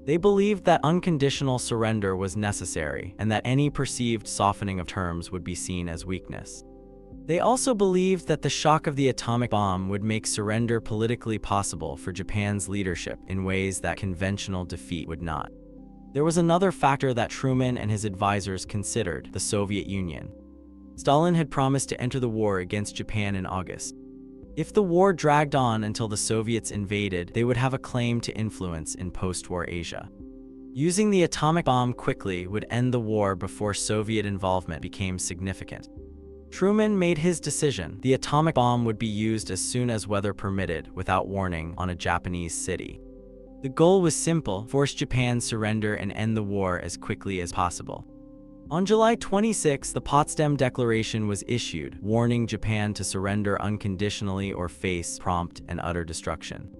S1: They believed that unconditional surrender was necessary, and that any perceived softening of terms would be seen as weakness. They also believed that the shock of the atomic bomb would make surrender politically possible for Japan's leadership in ways that conventional defeat would not. There was another factor that Truman and his advisors considered: the Soviet Union. Stalin had promised to enter the war against Japan in August. If the war dragged on until the Soviets invaded, they would have a claim to influence in post-war Asia. Using the atomic bomb quickly would end the war before Soviet involvement became significant. Truman made his decision. The atomic bomb would be used as soon as weather permitted, without warning, on a Japanese city. The goal was simple: force Japan's surrender and end the war as quickly as possible. On July 26, the Potsdam Declaration was issued, warning Japan to surrender unconditionally or face prompt and utter destruction.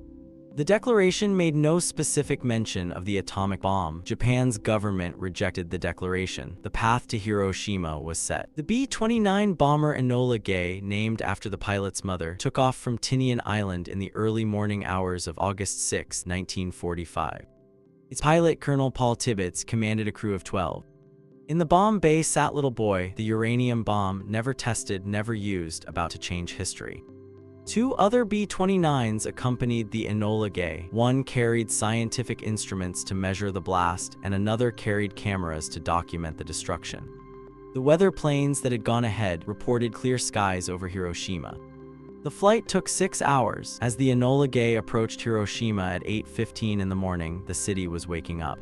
S1: The declaration made no specific mention of the atomic bomb. Japan's government rejected the declaration. The path to Hiroshima was set. The B-29 bomber Enola Gay, named after the pilot's mother, took off from Tinian Island in the early morning hours of August 6, 1945. Its pilot, Colonel Paul Tibbets, commanded a crew of 12. In the bomb bay sat Little Boy, the uranium bomb, never tested, never used, about to change history. Two other B-29s accompanied the Enola Gay. One carried scientific instruments to measure the blast, and another carried cameras to document the destruction. The weather planes that had gone ahead reported clear skies over Hiroshima. The flight took 6 hours. As the Enola Gay approached Hiroshima at 8:15 in the morning, the city was waking up.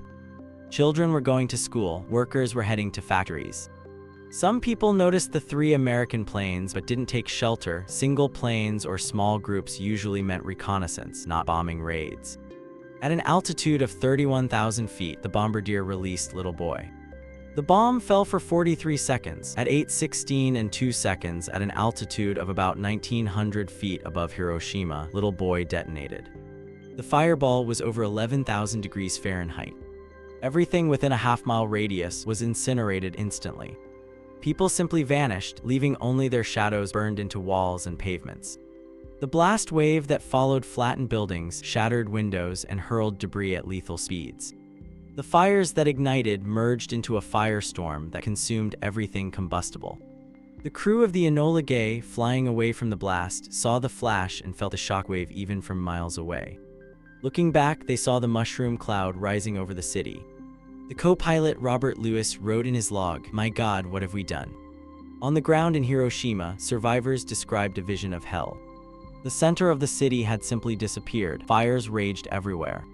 S1: Children were going to school, workers were heading to factories. Some people noticed the 3 American planes but didn't take shelter. Single planes or small groups usually meant reconnaissance, not bombing raids. At an altitude of 31,000 feet, the bombardier released Little Boy. The bomb fell for 43 seconds. At 8:16 and 2 seconds, at an altitude of about 1,900 feet above Hiroshima, Little Boy detonated. The fireball was over 11,000 degrees Fahrenheit. Everything within a half-mile radius was incinerated instantly. People simply vanished, leaving only their shadows burned into walls and pavements. The blast wave that followed flattened buildings, shattered windows, and hurled debris at lethal speeds. The fires that ignited merged into a firestorm that consumed everything combustible. The crew of the Enola Gay, flying away from the blast, saw the flash and felt the shockwave even from miles away. Looking back, they saw the mushroom cloud rising over the city. The co-pilot Robert Lewis wrote in his log, "My God, what have we done?" On the ground in Hiroshima, survivors described a vision of hell. The center of the city had simply disappeared. Fires raged everywhere.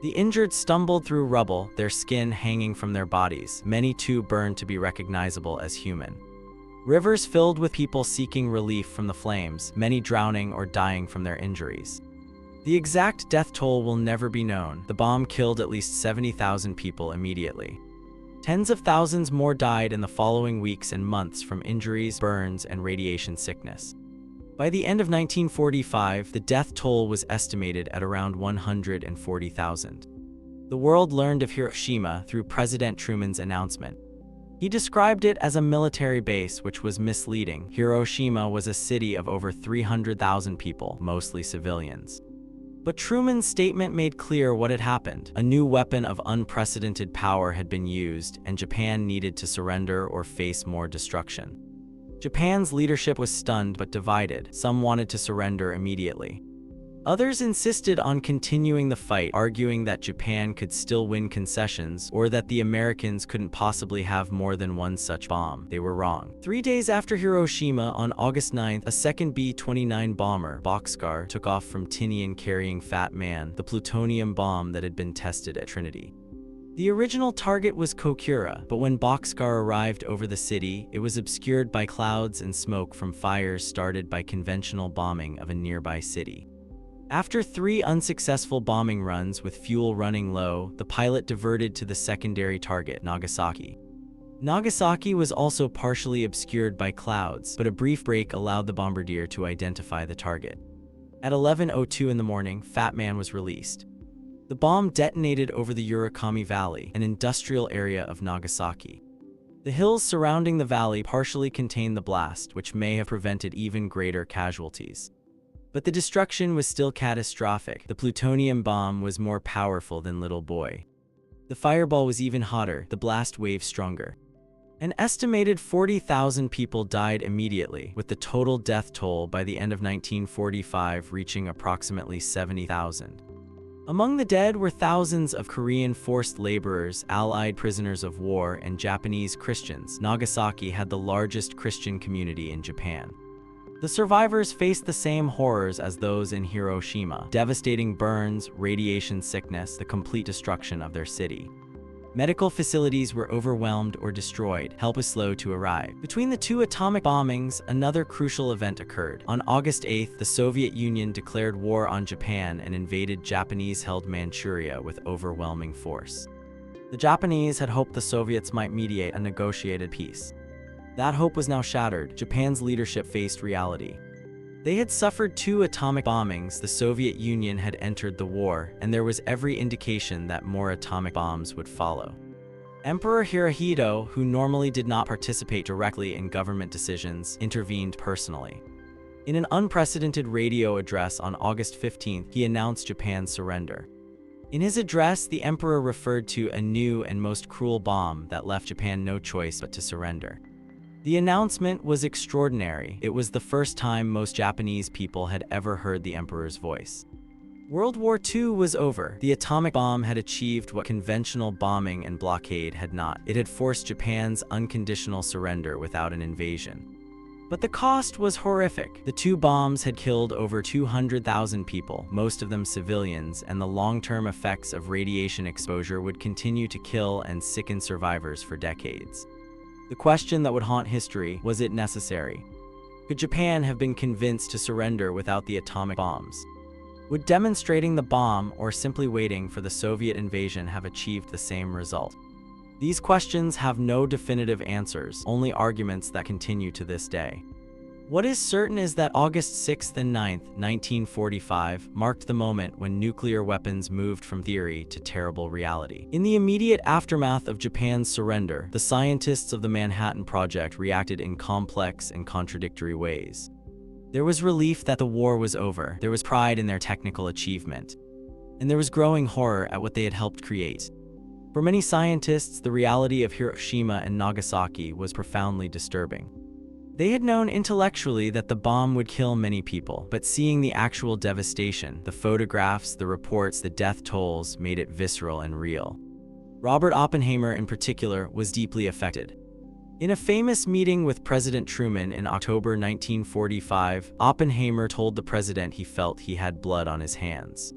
S1: The injured stumbled through rubble, their skin hanging from their bodies. Many too burned to be recognizable as human. Rivers filled with people seeking relief from the flames, many drowning or dying from their injuries. The exact death toll will never be known. The bomb killed at least 70,000 people immediately. Tens of thousands more died in the following weeks and months from injuries, burns, and radiation sickness. By the end of 1945, the death toll was estimated at around 140,000. The world learned of Hiroshima through President Truman's announcement. He described it as a military base, which was misleading. Hiroshima was a city of over 300,000 people, mostly civilians. But Truman's statement made clear what had happened. A new weapon of unprecedented power had been used, and Japan needed to surrender or face more destruction. Japan's leadership was stunned but divided. Some wanted to surrender immediately. Others insisted on continuing the fight, arguing that Japan could still win concessions or that the Americans couldn't possibly have more than one such bomb. They were wrong. 3 days after Hiroshima, on August 9th, a second B-29 bomber, Boxcar, took off from Tinian carrying Fat Man, the plutonium bomb that had been tested at Trinity. The original target was Kokura, but when Boxcar arrived over the city, it was obscured by clouds and smoke from fires started by conventional bombing of a nearby city. After 3 unsuccessful bombing runs with fuel running low, the pilot diverted to the secondary target, Nagasaki. Nagasaki was also partially obscured by clouds, but a brief break allowed the bombardier to identify the target. At 11:02 in the morning, Fat Man was released. The bomb detonated over the Urakami Valley, an industrial area of Nagasaki. The hills surrounding the valley partially contained the blast, which may have prevented even greater casualties. But the destruction was still catastrophic. The plutonium bomb was more powerful than Little Boy. The fireball was even hotter, the blast wave stronger. An estimated 40,000 people died immediately, with the total death toll by the end of 1945 reaching approximately 70,000. Among the dead were thousands of Korean forced laborers, Allied prisoners of war, and Japanese Christians. Nagasaki had the largest Christian community in Japan. The survivors faced the same horrors as those in Hiroshima: devastating burns, radiation sickness, the complete destruction of their city. Medical facilities were overwhelmed or destroyed. Help was slow to arrive. Between the 2 atomic bombings, another crucial event occurred. On August 8th, the Soviet Union declared war on Japan and invaded Japanese-held Manchuria with overwhelming force. The Japanese had hoped the Soviets might mediate a negotiated peace. That hope was now shattered. Japan's leadership faced reality. They had suffered 2 atomic bombings, the Soviet Union had entered the war, and there was every indication that more atomic bombs would follow. Emperor Hirohito, who normally did not participate directly in government decisions, intervened personally. In an unprecedented radio address on August 15th, he announced Japan's surrender. In his address, the emperor referred to a new and most cruel bomb that left Japan no choice but to surrender. The announcement was extraordinary. It was the first time most Japanese people had ever heard the emperor's voice. World War II was over. The atomic bomb had achieved what conventional bombing and blockade had not. It had forced Japan's unconditional surrender without an invasion. But the cost was horrific. The 2 bombs had killed over 200,000 people, most of them civilians, and the long-term effects of radiation exposure would continue to kill and sicken survivors for decades. The question that would haunt history: was it necessary? Could Japan have been convinced to surrender without the atomic bombs? Would demonstrating the bomb or simply waiting for the Soviet invasion have achieved the same result? These questions have no definitive answers, only arguments that continue to this day. What is certain is that August 6th and 9th, 1945, marked the moment when nuclear weapons moved from theory to terrible reality. In the immediate aftermath of Japan's surrender, the scientists of the Manhattan Project reacted in complex and contradictory ways. There was relief that the war was over, there was pride in their technical achievement, and there was growing horror at what they had helped create. For many scientists, the reality of Hiroshima and Nagasaki was profoundly disturbing. They had known intellectually that the bomb would kill many people, but seeing the actual devastation, the photographs, the reports, the death tolls, made it visceral and real. Robert Oppenheimer, in particular, was deeply affected. In a famous meeting with President Truman in October 1945, Oppenheimer told the president he felt he had blood on his hands.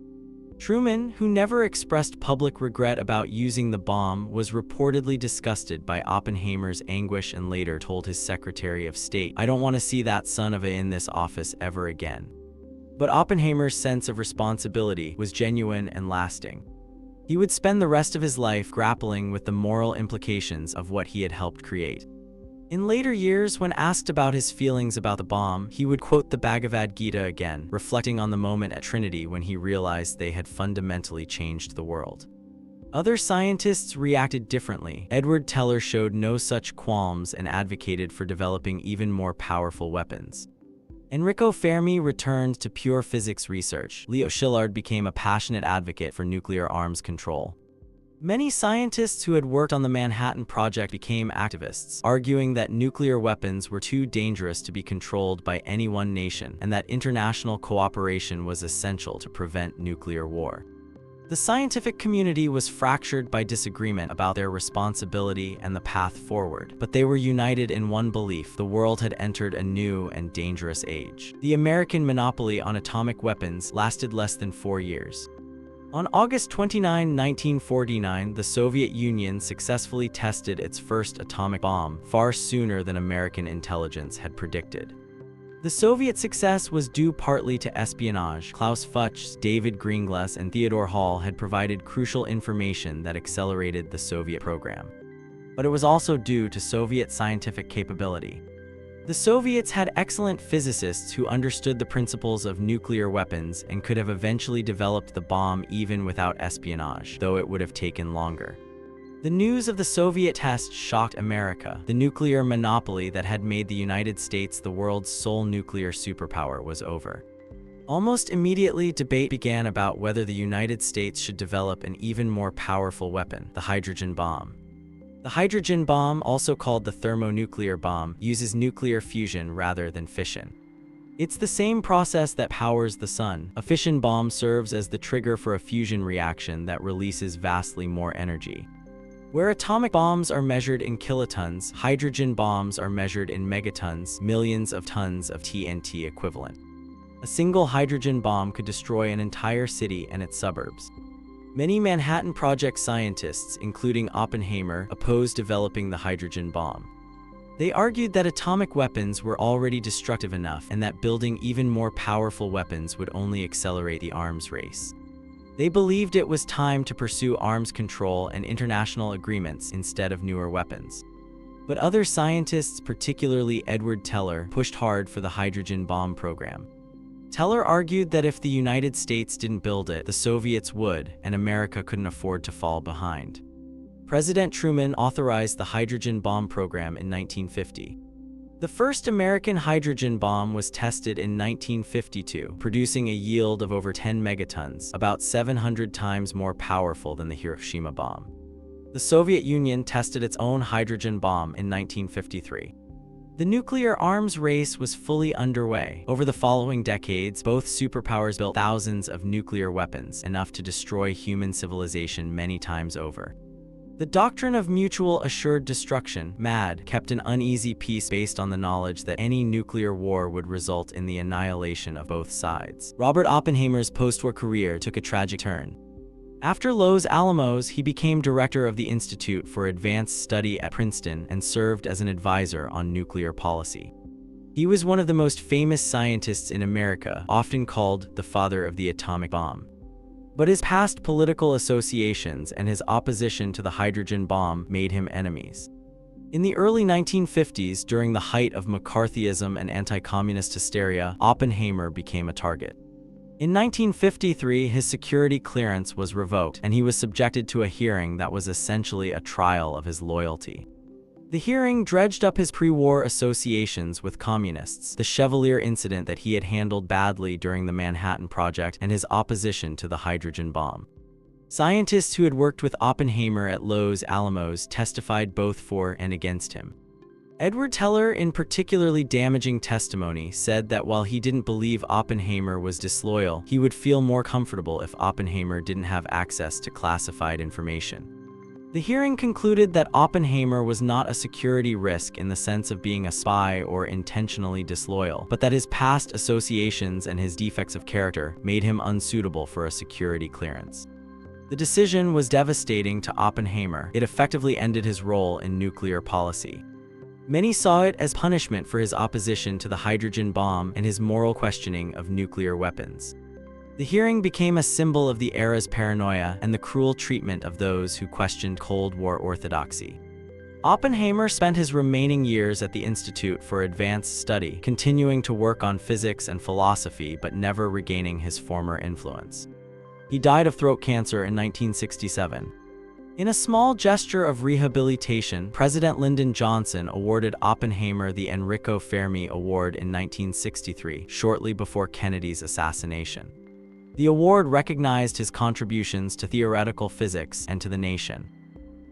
S1: Truman, who never expressed public regret about using the bomb, was reportedly disgusted by Oppenheimer's anguish and later told his Secretary of State, "I don't want to see that son of a in this office ever again." But Oppenheimer's sense of responsibility was genuine and lasting. He would spend the rest of his life grappling with the moral implications of what he had helped create. In later years, when asked about his feelings about the bomb, he would quote the Bhagavad Gita again, reflecting on the moment at Trinity when he realized they had fundamentally changed the world. Other scientists reacted differently. Edward Teller showed no such qualms and advocated for developing even more powerful weapons. Enrico Fermi returned to pure physics research. Leo Szilard became a passionate advocate for nuclear arms control. Many scientists who had worked on the Manhattan Project became activists, arguing that nuclear weapons were too dangerous to be controlled by any one nation and that international cooperation was essential to prevent nuclear war. The scientific community was fractured by disagreement about their responsibility and the path forward, but they were united in one belief: the world had entered a new and dangerous age. The American monopoly on atomic weapons lasted less than 4 years. On August 29, 1949, the Soviet Union successfully tested its first atomic bomb, far sooner than American intelligence had predicted. The Soviet success was due partly to espionage. Klaus Fuchs, David Greenglass, and Theodore Hall had provided crucial information that accelerated the Soviet program. But it was also due to Soviet scientific capability. The Soviets had excellent physicists who understood the principles of nuclear weapons and could have eventually developed the bomb even without espionage, though it would have taken longer. The news of the Soviet test shocked America. The nuclear monopoly that had made the United States the world's sole nuclear superpower was over. Almost immediately, debate began about whether the United States should develop an even more powerful weapon, the hydrogen bomb. The hydrogen bomb, also called the thermonuclear bomb, uses nuclear fusion rather than fission. It's the same process that powers the sun. A fission bomb serves as the trigger for a fusion reaction that releases vastly more energy. Where atomic bombs are measured in kilotons, hydrogen bombs are measured in megatons, millions of tons of TNT equivalent. A single hydrogen bomb could destroy an entire city and its suburbs. Many Manhattan Project scientists, including Oppenheimer, opposed developing the hydrogen bomb. They argued that atomic weapons were already destructive enough and that building even more powerful weapons would only accelerate the arms race. They believed it was time to pursue arms control and international agreements instead of newer weapons. But other scientists, particularly Edward Teller, pushed hard for the hydrogen bomb program. Teller argued that if the United States didn't build it, the Soviets would, and America couldn't afford to fall behind. President Truman authorized the hydrogen bomb program in 1950. The first American hydrogen bomb was tested in 1952, producing a yield of over 10 megatons, about 700 times more powerful than the Hiroshima bomb. The Soviet Union tested its own hydrogen bomb in 1953. The nuclear arms race was fully underway. Over the following decades, both superpowers built thousands of nuclear weapons, enough to destroy human civilization many times over. The doctrine of mutual assured destruction, MAD, kept an uneasy peace based on the knowledge that any nuclear war would result in the annihilation of both sides. Robert Oppenheimer's post-war career took a tragic turn. After Los Alamos, he became director of the Institute for Advanced Study at Princeton and served as an advisor on nuclear policy. He was one of the most famous scientists in America, often called the father of the atomic bomb. But his past political associations and his opposition to the hydrogen bomb made him enemies. In the early 1950s, during the height of McCarthyism and anti-communist hysteria, Oppenheimer became a target. In 1953, his security clearance was revoked, and he was subjected to a hearing that was essentially a trial of his loyalty. The hearing dredged up his pre-war associations with communists, the Chevalier incident that he had handled badly during the Manhattan Project, and his opposition to the hydrogen bomb. Scientists who had worked with Oppenheimer at Los Alamos testified both for and against him. Edward Teller, in particularly damaging testimony, said that while he didn't believe Oppenheimer was disloyal, he would feel more comfortable if Oppenheimer didn't have access to classified information. The hearing concluded that Oppenheimer was not a security risk in the sense of being a spy or intentionally disloyal, but that his past associations and his defects of character made him unsuitable for a security clearance. The decision was devastating to Oppenheimer. It effectively ended his role in nuclear policy. Many saw it as punishment for his opposition to the hydrogen bomb and his moral questioning of nuclear weapons. The hearing became a symbol of the era's paranoia and the cruel treatment of those who questioned Cold War orthodoxy. Oppenheimer spent his remaining years at the Institute for Advanced Study, continuing to work on physics and philosophy but never regaining his former influence. He died of throat cancer in 1967. In a small gesture of rehabilitation, President Lyndon Johnson awarded Oppenheimer the Enrico Fermi Award in 1963, shortly before Kennedy's assassination. The award recognized his contributions to theoretical physics and to the nation.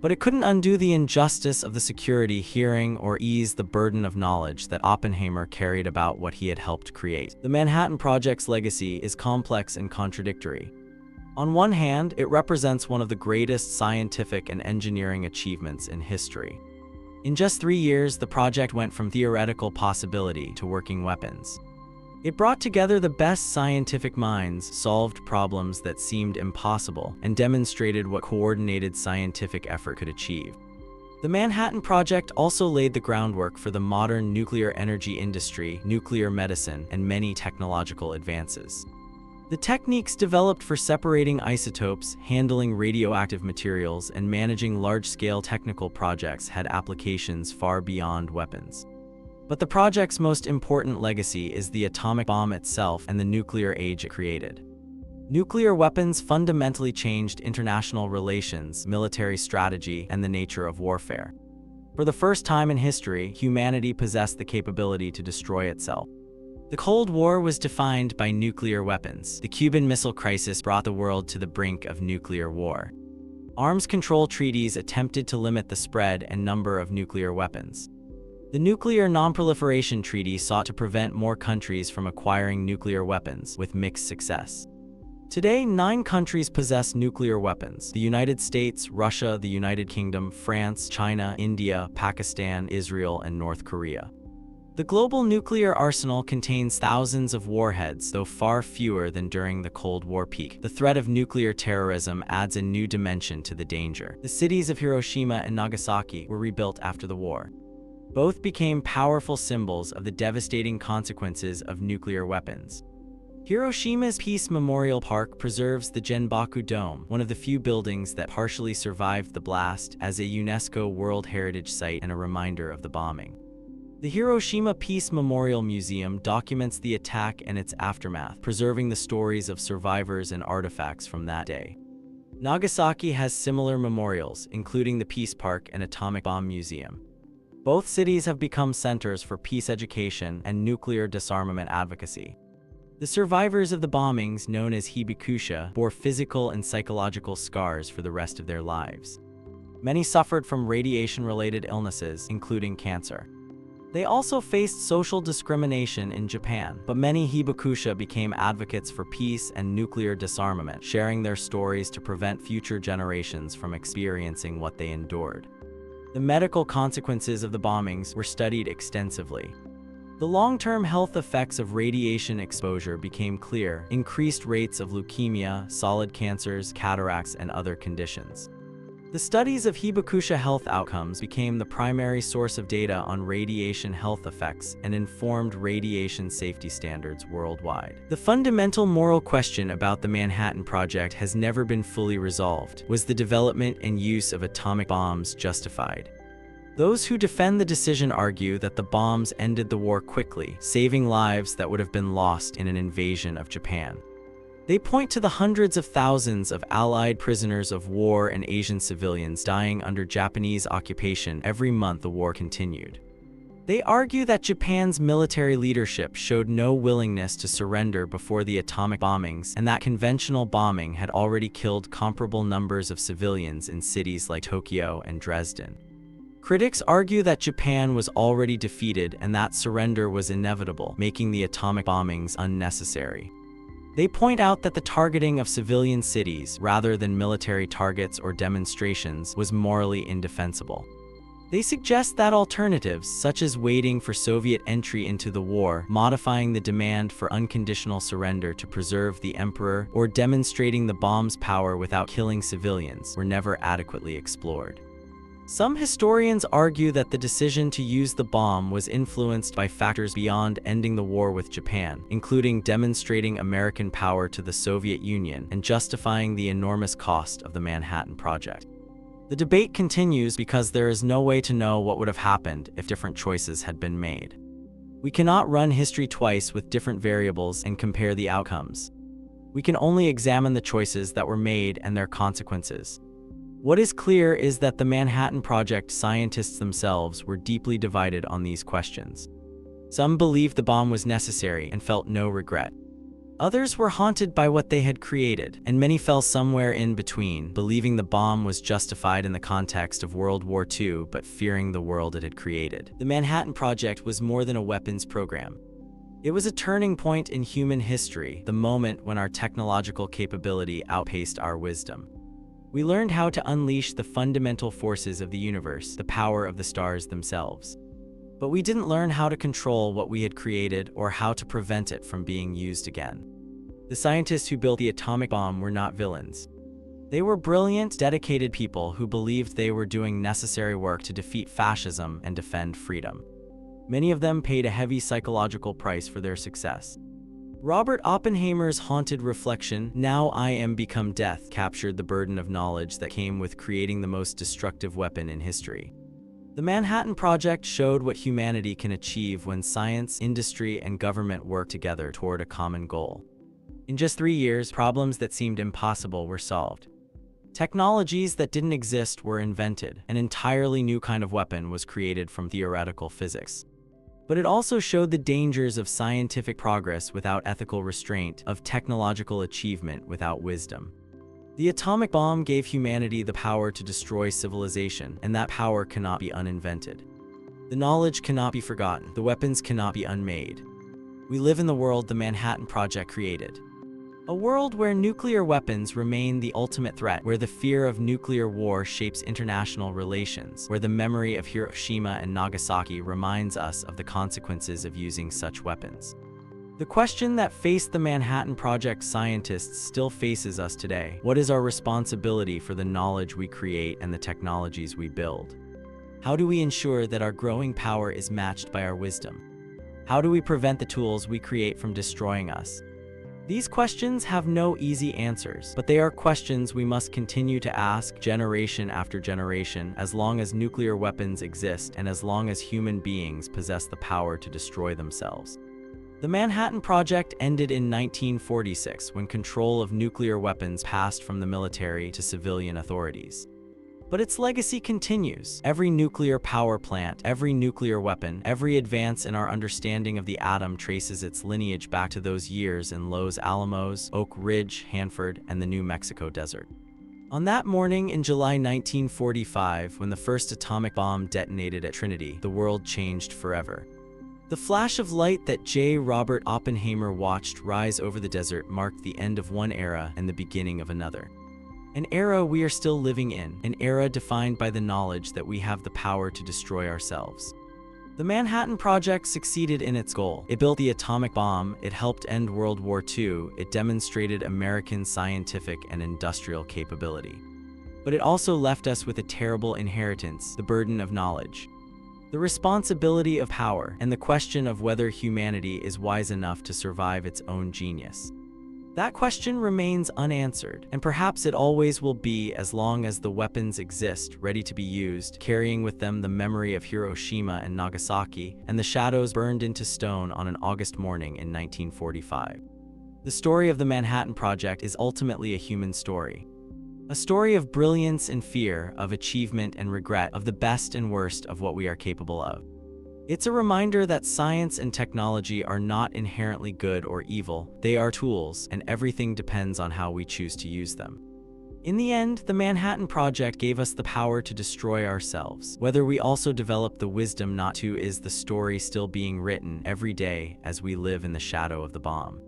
S1: But it couldn't undo the injustice of the security hearing or ease the burden of knowledge that Oppenheimer carried about what he had helped create. The Manhattan Project's legacy is complex and contradictory. On one hand, it represents one of the greatest scientific and engineering achievements in history. In just 3 years, the project went from theoretical possibility to working weapons. It brought together the best scientific minds, solved problems that seemed impossible, and demonstrated what coordinated scientific effort could achieve. The Manhattan Project also laid the groundwork for the modern nuclear energy industry, nuclear medicine, and many technological advances. The techniques developed for separating isotopes, handling radioactive materials, and managing large-scale technical projects had applications far beyond weapons. But the project's most important legacy is the atomic bomb itself and the nuclear age it created. Nuclear weapons fundamentally changed international relations, military strategy, and the nature of warfare. For the first time in history, humanity possessed the capability to destroy itself. The Cold War was defined by nuclear weapons. The Cuban Missile Crisis brought the world to the brink of nuclear war. Arms control treaties attempted to limit the spread and number of nuclear weapons. The Nuclear Non-Proliferation Treaty sought to prevent more countries from acquiring nuclear weapons, with mixed success. Today, 9 countries possess nuclear weapons: the United States, Russia, the United Kingdom, France, China, India, Pakistan, Israel, and North Korea. The global nuclear arsenal contains thousands of warheads, though far fewer than during the Cold War peak. The threat of nuclear terrorism adds a new dimension to the danger. The cities of Hiroshima and Nagasaki were rebuilt after the war. Both became powerful symbols of the devastating consequences of nuclear weapons. Hiroshima's Peace Memorial Park preserves the Genbaku Dome, one of the few buildings that partially survived the blast, as a UNESCO World Heritage Site and a reminder of the bombing. The Hiroshima Peace Memorial Museum documents the attack and its aftermath, preserving the stories of survivors and artifacts from that day. Nagasaki has similar memorials, including the Peace Park and Atomic Bomb Museum. Both cities have become centers for peace education and nuclear disarmament advocacy. The survivors of the bombings, known as hibakusha, bore physical and psychological scars for the rest of their lives. Many suffered from radiation-related illnesses, including cancer. They also faced social discrimination in Japan, but many hibakusha became advocates for peace and nuclear disarmament, sharing their stories to prevent future generations from experiencing what they endured. The medical consequences of the bombings were studied extensively. The long-term health effects of radiation exposure became clear: increased rates of leukemia, solid cancers, cataracts, and other conditions. The studies of hibakusha health outcomes became the primary source of data on radiation health effects and informed radiation safety standards worldwide. The fundamental moral question about the Manhattan Project has never been fully resolved. Was the development and use of atomic bombs justified? Those who defend the decision argue that the bombs ended the war quickly, saving lives that would have been lost in an invasion of Japan. They point to the hundreds of thousands of Allied prisoners of war and Asian civilians dying under Japanese occupation every month the war continued. They argue that Japan's military leadership showed no willingness to surrender before the atomic bombings, and that conventional bombing had already killed comparable numbers of civilians in cities like Tokyo and Dresden. Critics argue that Japan was already defeated and that surrender was inevitable, making the atomic bombings unnecessary. They point out that the targeting of civilian cities, rather than military targets or demonstrations, was morally indefensible. They suggest that alternatives, such as waiting for Soviet entry into the war, modifying the demand for unconditional surrender to preserve the emperor, or demonstrating the bomb's power without killing civilians, were never adequately explored. Some historians argue that the decision to use the bomb was influenced by factors beyond ending the war with Japan, including demonstrating American power to the Soviet Union and justifying the enormous cost of the Manhattan Project. The debate continues because there is no way to know what would have happened if different choices had been made. We cannot run history twice with different variables and compare the outcomes. We can only examine the choices that were made and their consequences. What is clear is that the Manhattan Project scientists themselves were deeply divided on these questions. Some believed the bomb was necessary and felt no regret. Others were haunted by what they had created, and many fell somewhere in between, believing the bomb was justified in the context of World War II, but fearing the world it had created. The Manhattan Project was more than a weapons program. It was a turning point in human history, the moment when our technological capability outpaced our wisdom. We learned how to unleash the fundamental forces of the universe, the power of the stars themselves. But we didn't learn how to control what we had created or how to prevent it from being used again. The scientists who built the atomic bomb were not villains. They were brilliant, dedicated people who believed they were doing necessary work to defeat fascism and defend freedom. Many of them paid a heavy psychological price for their success. Robert Oppenheimer's haunted reflection, "Now I am become death," captured the burden of knowledge that came with creating the most destructive weapon in history. The Manhattan Project showed what humanity can achieve when science, industry, and government work together toward a common goal. In just 3 years, problems that seemed impossible were solved. Technologies that didn't exist were invented. An entirely new kind of weapon was created from theoretical physics. But it also showed the dangers of scientific progress without ethical restraint, of technological achievement without wisdom. The atomic bomb gave humanity the power to destroy civilization, and that power cannot be uninvented. The knowledge cannot be forgotten, the weapons cannot be unmade. We live in the world the Manhattan Project created. A world where nuclear weapons remain the ultimate threat, where the fear of nuclear war shapes international relations, where the memory of Hiroshima and Nagasaki reminds us of the consequences of using such weapons. The question that faced the Manhattan Project scientists still faces us today. What is our responsibility for the knowledge we create and the technologies we build? How do we ensure that our growing power is matched by our wisdom? How do we prevent the tools we create from destroying us? These questions have no easy answers, but they are questions we must continue to ask generation after generation, as long as nuclear weapons exist and as long as human beings possess the power to destroy themselves. The Manhattan Project ended in 1946 when control of nuclear weapons passed from the military to civilian authorities. But its legacy continues. Every nuclear power plant, every nuclear weapon, every advance in our understanding of the atom traces its lineage back to those years in Los Alamos, Oak Ridge, Hanford, and the New Mexico desert. On that morning in July 1945, when the first atomic bomb detonated at Trinity, the world changed forever. The flash of light that J. Robert Oppenheimer watched rise over the desert marked the end of one era and the beginning of another. An era we are still living in, an era defined by the knowledge that we have the power to destroy ourselves. The Manhattan Project succeeded in its goal. It built the atomic bomb, it helped end World War II, it demonstrated American scientific and industrial capability. But it also left us with a terrible inheritance, the burden of knowledge, the responsibility of power, and the question of whether humanity is wise enough to survive its own genius. That question remains unanswered, and perhaps it always will be as long as the weapons exist, ready to be used, carrying with them the memory of Hiroshima and Nagasaki, and the shadows burned into stone on an August morning in 1945. The story of the Manhattan Project is ultimately a human story. A story of brilliance and fear, of achievement and regret, of the best and worst of what we are capable of. It's a reminder that science and technology are not inherently good or evil, they are tools, and everything depends on how we choose to use them. In the end, the Manhattan Project gave us the power to destroy ourselves. Whether we also develop the wisdom not to is the story still being written every day as we live in the shadow of the bomb.